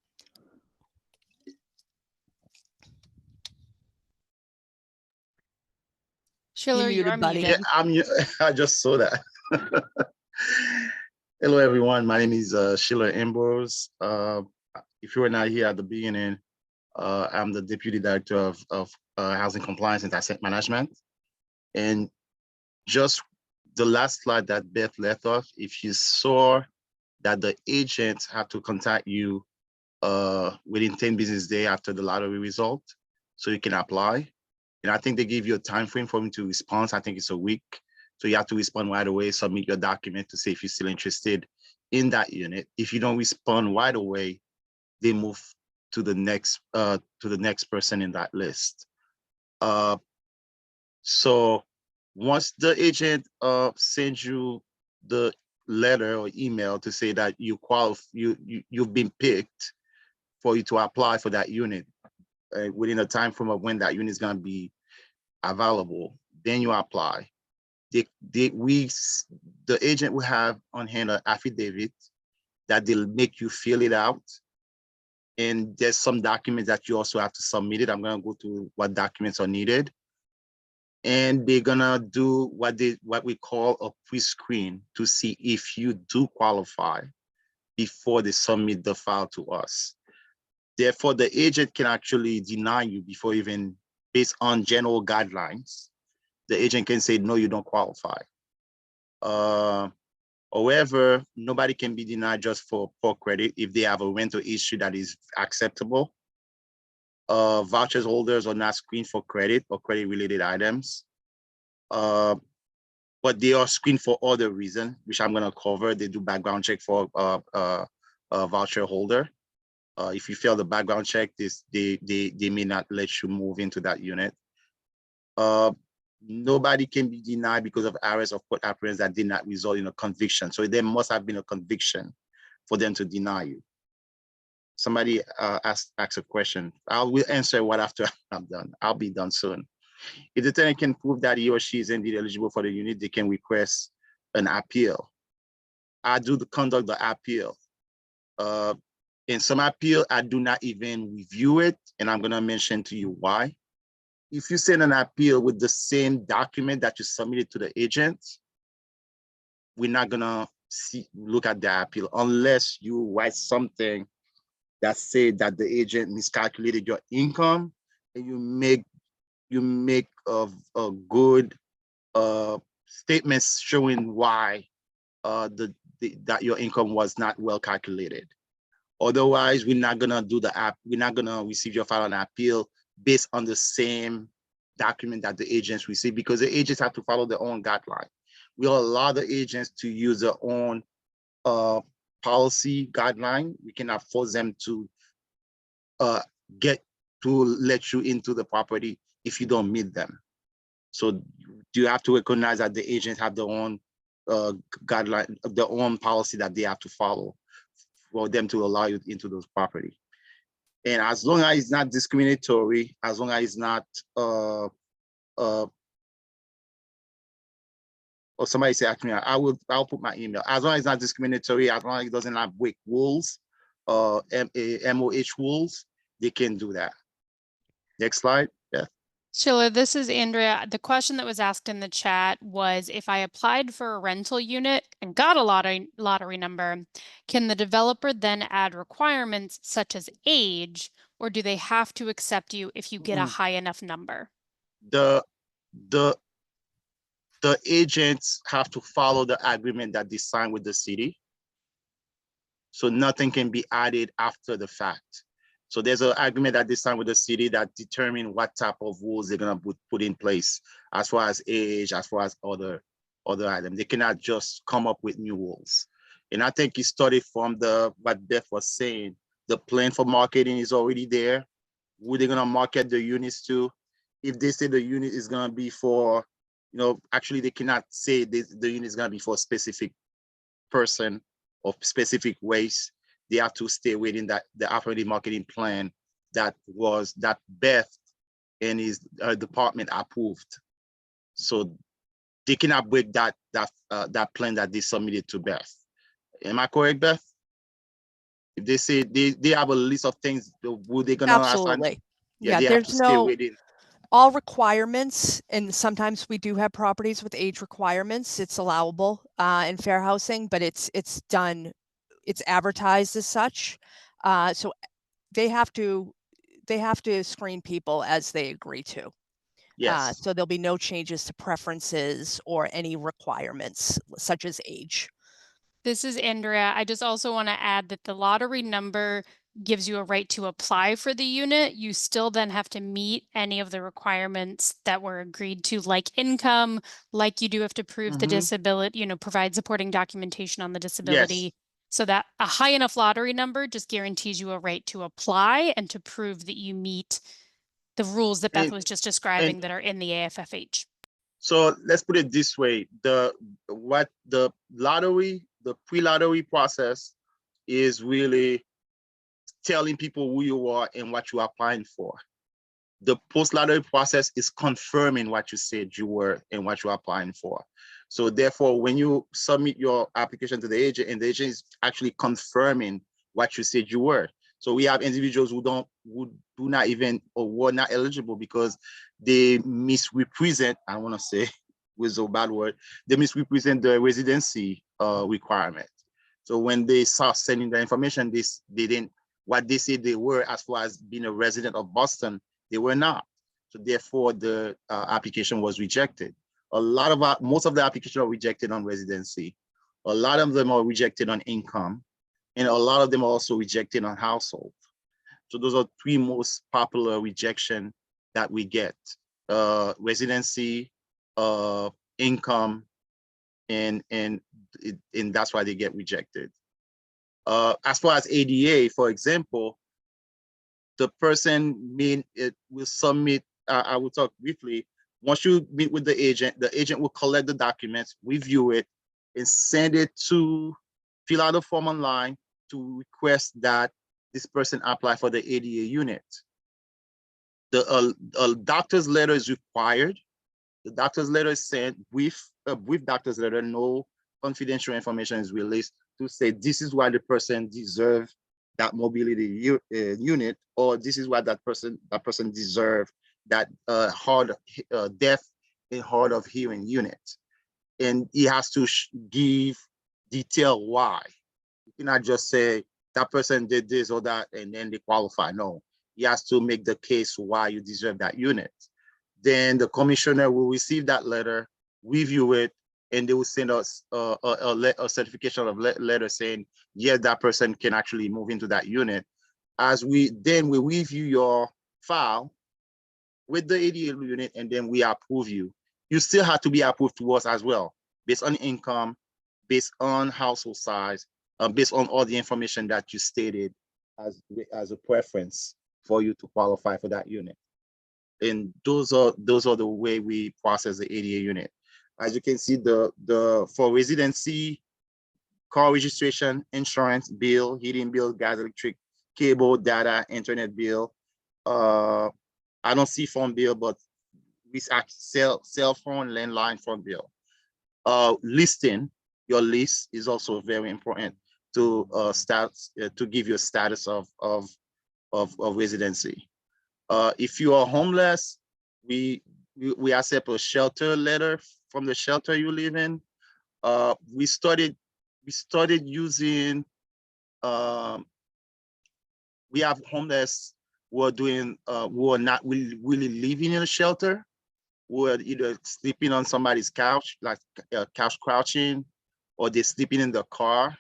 Schiller, you're muted. Yeah, I just saw that. Hello, everyone. My name is Schiller Ambrose. If you were not here at the beginning, I'm the Deputy Director of Housing Compliance and Asset Management. And just the last slide that Beth left off, if you saw that the agents have to contact you within 10 business days after the lottery result, so you can apply. And I think they give you a time frame for me to respond. I think it's a week. So you have to respond right away, submit your document to say if you're still interested in that unit. If you don't respond right away, they move to the next person in that list. So once the agent sends you the letter or email to say that you've been picked for you to apply for that unit within a time frame of when that unit is going to be available. Then you apply. The agent will have on hand an affidavit that they'll make you fill it out. And there's some documents that you also have to submit it. I'm going to go to what documents are needed. And they're gonna do what we call a pre-screen to see if you do qualify before they submit the file to us. Therefore, the agent can actually deny you before even, based on general guidelines, the agent can say, no, you don't qualify. However, nobody can be denied just for poor credit if they have a rental issue that is acceptable. Vouchers holders are not screened for credit or credit-related items. But they are screened for other reasons, which I'm going to cover. They do background check for a voucher holder. If you fail the background check, they may not let you move into that unit. Nobody can be denied because of arrest of court appearance that did not result in a conviction. So there must have been a conviction for them to deny you. Somebody asked a question. I will answer what after I'm done. I'll be done soon. If the tenant can prove that he or she is indeed eligible for the unit, they can request an appeal. I do conduct the appeal. In some appeal, I do not even review it, and I'm gonna mention to you why. If you send an appeal with the same document that you submitted to the agent, we're not gonna look at the appeal unless you write something that say that the agent miscalculated your income and you make a good statements showing why that your income was not well calculated. Otherwise, we're not gonna do we're not gonna receive your file on appeal based on the same document that the agents receive, because the agents have to follow their own guideline. We allow the agents to use their own policy guideline. We cannot force them to let you into the property if you don't meet them. So you have to recognize that the agents have their own guideline, their own policy that they have to follow for them to allow you into those property. And as long as it's not discriminatory, as long as it's not or somebody say actually, I'll put my email. As long as it's not discriminatory, as long as it doesn't have WIC rules, MOH rules, they can do that. Next slide. Yeah. Sheila, this is Andrea. The question that was asked in the chat was, if I applied for a rental unit and got a lottery number, can the developer then add requirements such as age, or do they have to accept you if you get a high enough number? The agents have to follow the agreement that they signed with the city. So nothing can be added after the fact. So there's an agreement that they signed with the city that determine what type of rules they're gonna put in place as far as age, as far as other items. They cannot just come up with new rules. And I think it started from what Beth was saying. The plan for marketing is already there. Who they're gonna market the units to? If they say the unit is gonna be for, actually they cannot say the unit is gonna be for a specific person or specific ways. They have to stay within the operating marketing plan that Beth and his department approved. So they cannot break that plan that they submitted to Beth. Am I correct, Beth? If they say they have a list of things, who they gonna Absolutely. assign? Yeah, they have there's to stay within. all requirements, and sometimes we do have properties with age requirements. It's allowable in fair housing, but it's done, it's advertised as such. So they have to screen people as they agree to. Yes. So there'll be no changes to preferences or any requirements such as age. This is Andrea. I just also want to add that the lottery number gives you a right to apply for the unit. You still then have to meet any of the requirements that were agreed to, like income, like you do have to prove the disability, provide supporting documentation on the disability. Yes. So that a high enough lottery number just guarantees you a right to apply and to prove that you meet the rules that Beth was just describing that are in the AFFH. So let's put it this way: the lottery the pre-lottery process is really telling people who you are and what you are applying for. The post-lottery process is confirming what you said you were and what you're applying for. So therefore, when you submit your application to the agent, and the agent is actually confirming what you said you were. So we have individuals who do not even, or were not eligible because they misrepresent, I don't want to say with a bad word, they misrepresent the residency requirement. So when they start sending the information, they didn't, what they said they were as far as being a resident of Boston, they were not. So therefore, the application was rejected. Most of the applications are rejected on residency. A lot of them are rejected on income, and a lot of them are also rejected on household. So those are three most popular rejection that we get: residency, income, and that's why they get rejected. As far as ADA, for example, the person will submit, I will talk briefly. Once you meet with the agent will collect the documents, review it, and send it to fill out a form online to request that this person apply for the ADA unit. The doctor's letter is required. The doctor's letter is sent with a brief doctor's letter, no confidential information is released to say this is why the person deserves that mobility unit, or this is why that person deserves that deaf and hard of hearing unit. And he has to give detail why. You cannot just say that person did this or that and then they qualify. No, he has to make the case why you deserve that unit. Then the commissioner will receive that letter, review it, and they will send us a certification of letter saying, yes, that person can actually move into that unit. Then we review your file with the ADA unit, and then we approve you. You still have to be approved to us as well, based on income, based on household size, based on all the information that you stated as a preference for you to qualify for that unit. And those are the way we process the ADA unit. As you can see, for residency, car registration, insurance bill, heating bill, gas, electric, cable, data, internet bill. I don't see phone bill, but we cell phone, landline phone bill. Listing your list is also very important to to give you a status of residency. If you are homeless, we accept a shelter letter from the shelter you live in. We started using, we have homeless who are not really living in a shelter, who are either sleeping on somebody's couch, like couch crouching, or they're sleeping in the car.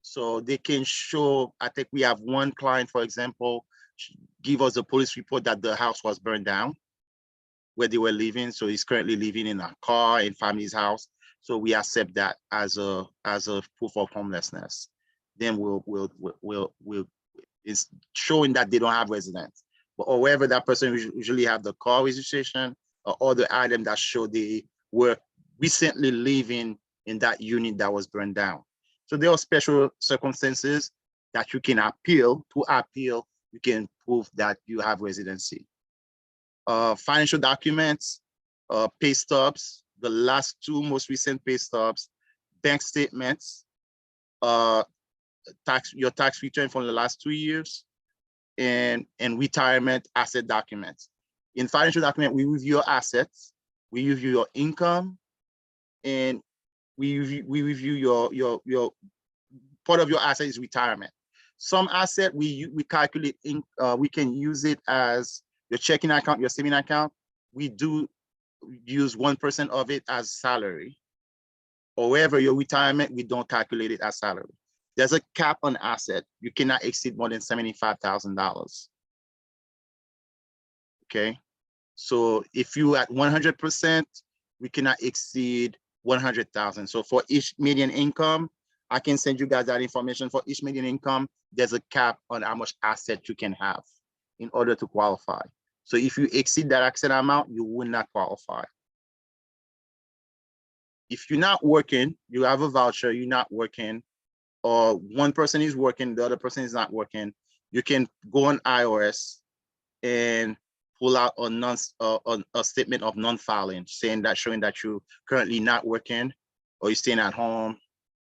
So they can show, I think we have one client, for example, give us a police report that the house was burned down where they were living. So he's currently living in a car in family's house. So we accept that as a proof of homelessness. Then it's showing that they don't have residence. But however, that person usually have the car registration or other item that show they were recently living in that unit that was burned down. So there are special circumstances that you can appeal. To appeal, you can prove that you have residency. Financial documents, pay stubs, the last two most recent pay stubs, bank statements, your tax return from the last 2 years, and retirement asset documents. In financial document, we review your assets, we review your income, and we review your part of your asset is retirement. Some asset we calculate we can use it as your checking account, your saving account. We do use 1% of it as salary. However, your retirement, we don't calculate it as salary. There's a cap on asset. You cannot exceed more than $75,000. Okay. So if you at 100%, we cannot exceed 100,000. So for each median income, I can send you guys that information. For each median income, there's a cap on how much asset you can have in order to qualify. So if you exceed that asset amount, you will not qualify. If you're not working, you have a voucher, you're not working, or one person is working, the other person is not working, you can go on iOS and pull out a statement of non-filing, showing that you're currently not working or you're staying at home.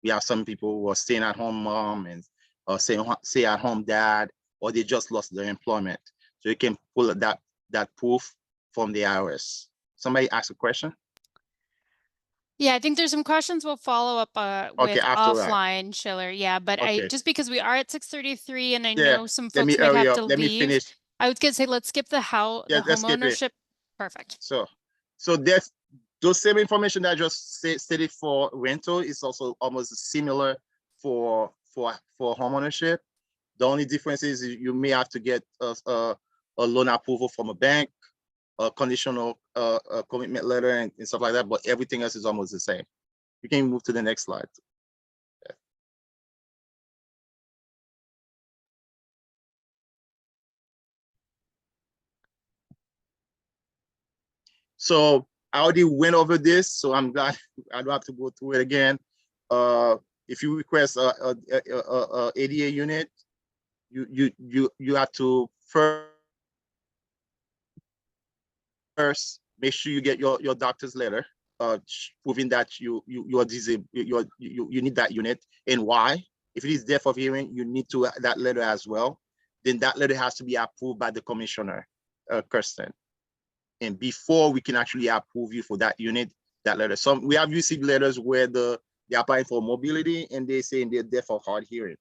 We have some people who are staying at home mom and stay at home dad, or they just lost their employment. So you can pull that proof from the IRS. Somebody ask a question? Yeah, I think there's some questions we'll follow up Okay, with after that. offline, Schiller. Yeah, but Okay. just because we are at 6:33 and I Yeah, know some let me folks might hurry have up. to Let me leave, finish. I was gonna say let's skip the Yeah, the let's skip it. homeownership. Perfect. So that's those same information that I just stated for rental is also almost similar for homeownership. The only difference is you may have to get a loan approval from a bank, a conditional commitment letter, and stuff like that. But everything else is almost the same. You can move to the next slide. So I already went over this, so I'm glad I don't have to go through it again. If you request a ADA unit, you have to first make sure you get your doctor's letter proving that you are disabled, you need that unit, and why. If it is deaf of hearing, you need to that letter as well. Then that letter has to be approved by the commissioner, Kirsten. And before we can actually approve you for that unit, that letter. We have received letters where they're applying for mobility and they say they're deaf of hard hearing.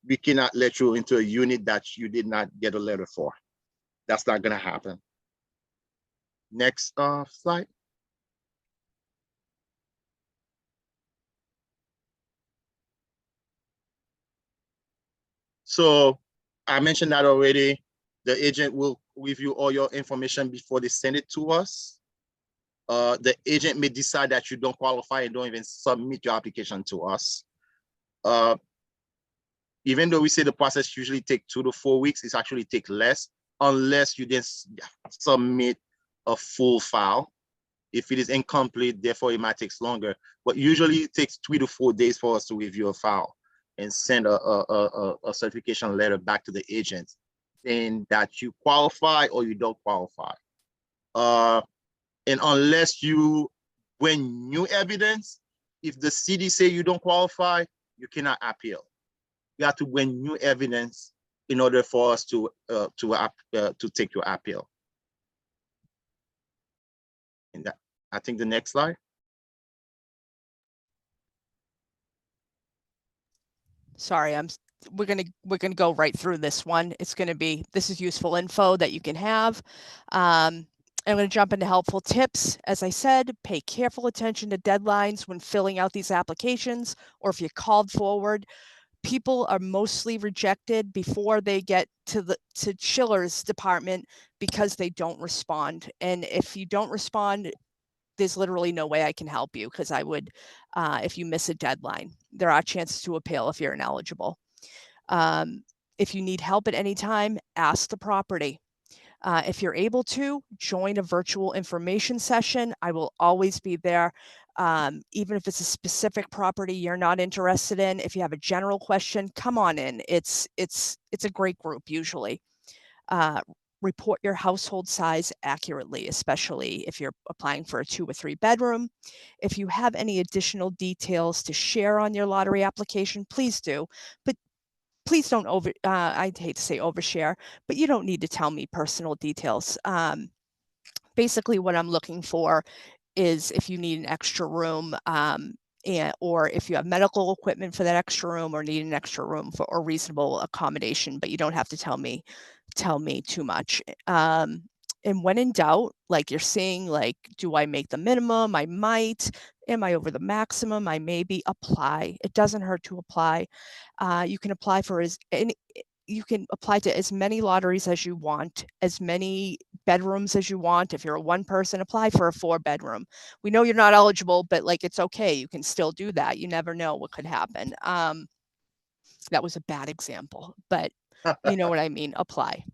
We cannot let you into a unit that you did not get a letter for. That's not gonna happen. Next slide. So I mentioned that already. The agent will review all your information before they send it to us. The agent may decide that you don't qualify and don't even submit your application to us. Even though we say the process usually takes 2 to 4 weeks, it's actually take less unless you then submit a full file. If it is incomplete, therefore it might take longer. But usually it takes 3 to 4 days for us to review a file and send a certification letter back to the agent saying that you qualify or you don't qualify. And unless you bring new evidence, if the city say you don't qualify, you cannot appeal. You have to bring new evidence in order for us to take your appeal. And that, I think the next slide. Sorry, we're gonna go right through this one. This is useful info that you can have. I'm going to jump into helpful tips. As I said, pay careful attention to deadlines when filling out these applications, or if you're called forward. People are mostly rejected before they get to Schiller's department because they don't respond. And if you don't respond, there's literally no way I can help you, because I would, if you miss a deadline. There are chances to appeal if you're ineligible. If you need help at any time, ask the property. If you're able to, join a virtual information session. I will always be there. Even if it's a specific property you're not interested in, if you have a general question, come on in. It's a great group usually. Report your household size accurately, especially if you're applying for a 2 or 3 bedroom. If you have any additional details to share on your lottery application, please do. But please don't I'd hate to say overshare, but you don't need to tell me personal details. Basically what I'm looking for is if you need an extra room, or if you have medical equipment for that extra room, or need an extra room for a reasonable accommodation, but you don't have to tell me too much. And when in doubt, like you're seeing, like, do I make the minimum? I might. Am I over the maximum? I maybe. Apply. It doesn't hurt to apply. You can apply for you can apply to as many lotteries as you want, as many bedrooms as you want. If you're a 1 person, apply for a 4 bedroom. We know you're not eligible, but like, it's okay. You can still do that. You never know what could happen. That was a bad example, but you know what I mean. Apply.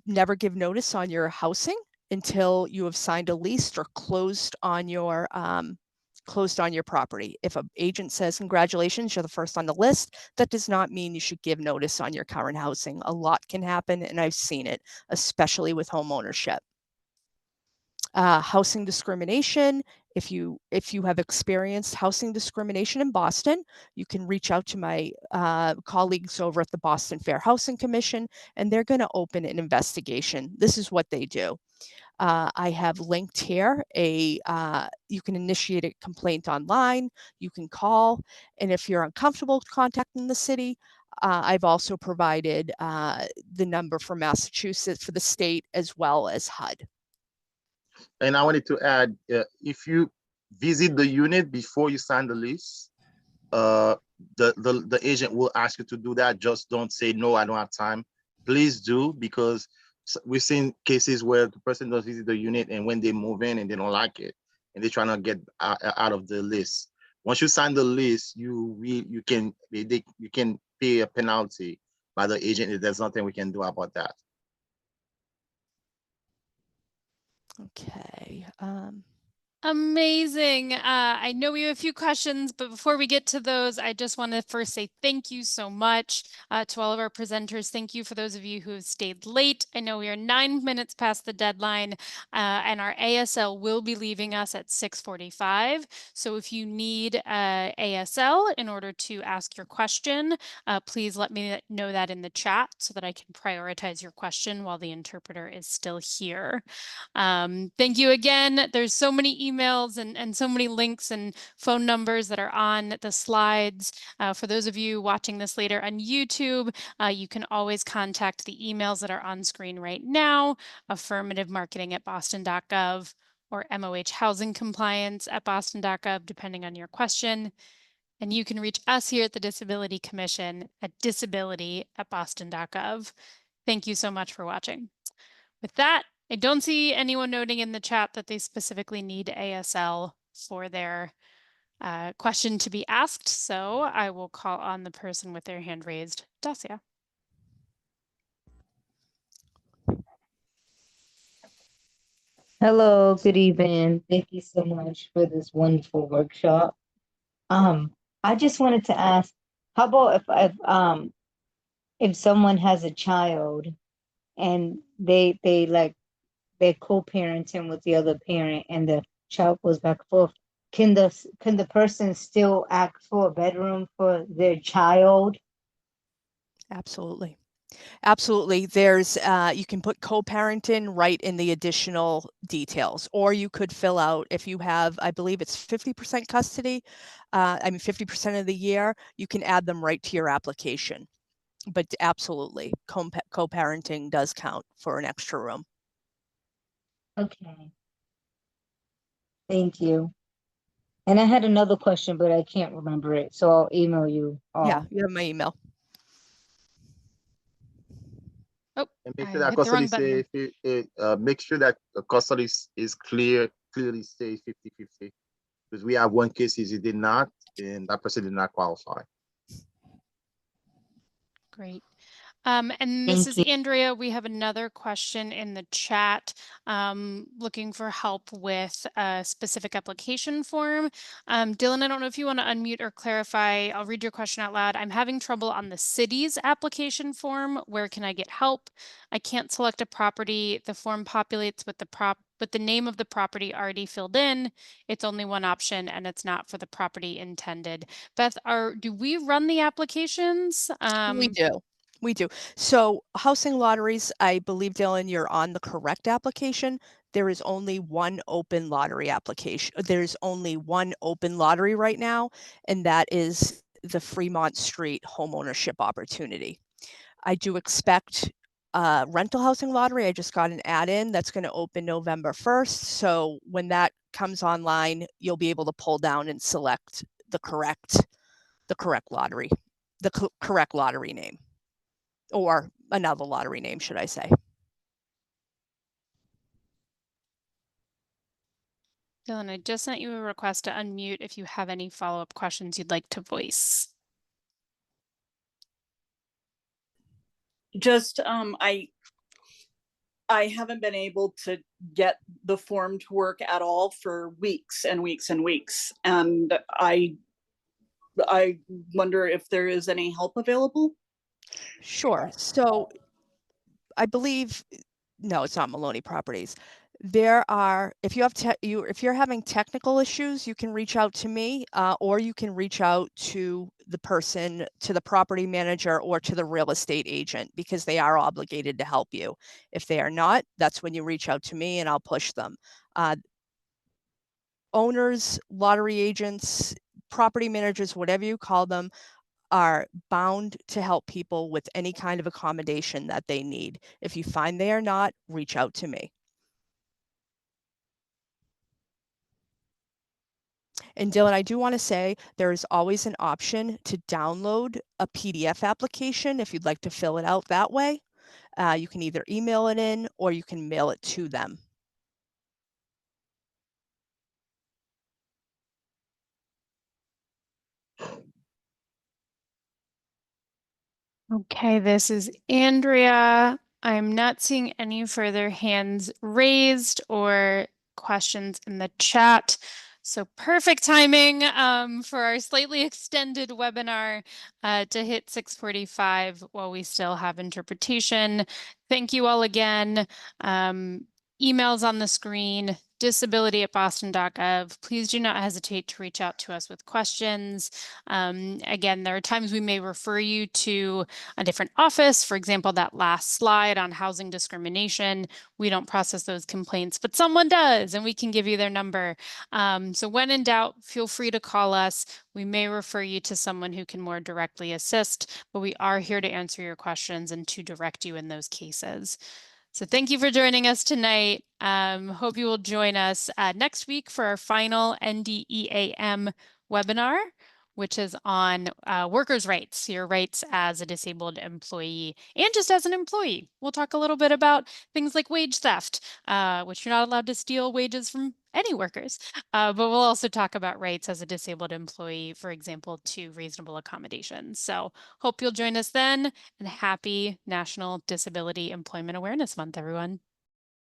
Never give notice on your housing until you have signed a lease or closed on your closed on your property. If an agent says, congratulations, you're the first on the list, that does not mean you should give notice on your current housing. A lot can happen, and I've seen it, especially with home ownership. Housing discrimination. If you have experienced housing discrimination in Boston, you can reach out to my colleagues over at the Boston Fair Housing Commission, and they're going to open an investigation. This is what they do. I have linked here you can initiate a complaint online, you can call, and if you're uncomfortable contacting the city, I've also provided the number for Massachusetts, for the state, as well as HUD. And I wanted to add, if you visit the unit before you sign the lease, the agent will ask you to do that. Just don't say, no, I don't have time. Please do, because we've seen cases where the person does visit the unit, and when they move in and they don't like it, and they're trying to get out of the list. Once you sign the lease, you can pay a penalty by the agent if there's nothing we can do about that. Okay. Amazing. I know we have a few questions, but before we get to those, I just want to first say thank you so much to all of our presenters. Thank you for those of you who have stayed late. I know we are 9 minutes past the deadline, and our ASL will be leaving us at 6:45. So if you need ASL in order to ask your question, please let me know that in the chat so that I can prioritize your question while the interpreter is still here. Thank you again. There's so many emails and so many links and phone numbers that are on the slides. For those of you watching this later on YouTube, you can always contact the emails that are on screen right now, affirmativemarketing@boston.gov or MOHhousingcompliance@boston.gov, depending on your question. And you can reach us here at the Disability Commission at disability@boston.gov. Thank you so much for watching. With that, I don't see anyone noting in the chat that they specifically need ASL for their question to be asked, so I will call on the person with their hand raised, Dacia. Hello, good evening. Thank you so much for this wonderful workshop. I just wanted to ask, how about if someone has a child and they're co-parenting with the other parent and the child goes back and forth, can the person still ask for a bedroom for their child? Absolutely. Absolutely. There's you can put co-parenting right in the additional details, or you could fill out, if you have, I believe it's 50% custody, 50% of the year, you can add them right to your application. But absolutely, co-parenting does count for an extra room. Okay. Thank you. And I had another question, but I can't remember it, so I'll email you. Yeah, you have my email. Oh, And make I sure that hit the wrong custody button. make sure that the custody is clearly say 50-50. Because we have one case he did not, and that person did not qualify. Great. And this Thank is you. Andrea. We have another question in the chat looking for help with a specific application form. Dylan, I don't know if you want to unmute or clarify. I'll read your question out loud. I'm having trouble on the city's application form. Where can I get help? I can't select a property. The form populates with the name of the property already filled in. It's only one option and it's not for the property intended. Beth, do we run the applications? We do. We do. So housing lotteries, I believe, Dylan, you're on the correct application. There is only one open lottery application. There's only one open lottery right now, and that is the Fremont Street homeownership opportunity. I do expect rental housing lottery. I just got an add-in that's going to open November 1st. So when that comes online, you'll be able to pull down and select the correct lottery, the correct lottery name. Or another lottery name, should I say. Dylan, I just sent you a request to unmute if you have any follow-up questions you'd like to voice. Just I haven't been able to get the form to work at all for weeks and weeks and weeks. And I wonder if there is any help available. Sure. So I believe, no, it's not Maloney Properties. There are, if you have if you're having technical issues, you can reach out to me, or you can reach out to the person, to the property manager, or to the real estate agent, because they are obligated to help you. If they are not, that's when you reach out to me and I'll push them. Owners, lottery agents, property managers, whatever you call them, are bound to help people with any kind of accommodation that they need. If you find they are not, reach out to me. And Dylan, I do want to say there is always an option to download a PDF application if you'd like to fill it out that way. You can either email it in or you can mail it to them. Okay, this is Andrea. I'm not seeing any further hands raised or questions in the chat. So perfect timing for our slightly extended webinar to hit 6:45 while we still have interpretation. Thank you all again. Emails on the screen, disability@boston.gov. Please do not hesitate to reach out to us with questions. Again, there are times we may refer you to a different office. For example, that last slide on housing discrimination, we don't process those complaints, but someone does, and we can give you their number. So when in doubt, feel free to call us. We may refer you to someone who can more directly assist, but we are here to answer your questions and to direct you in those cases. So thank you for joining us tonight. Hope you will join us next week for our final NDEAM webinar, which is on workers' rights, your rights as a disabled employee and just as an employee. We'll talk a little bit about things like wage theft, which you're not allowed to steal wages from any workers. But we'll also talk about rights as a disabled employee, for example, to reasonable accommodations. So hope you'll join us then, and happy National Disability Employment Awareness Month, everyone.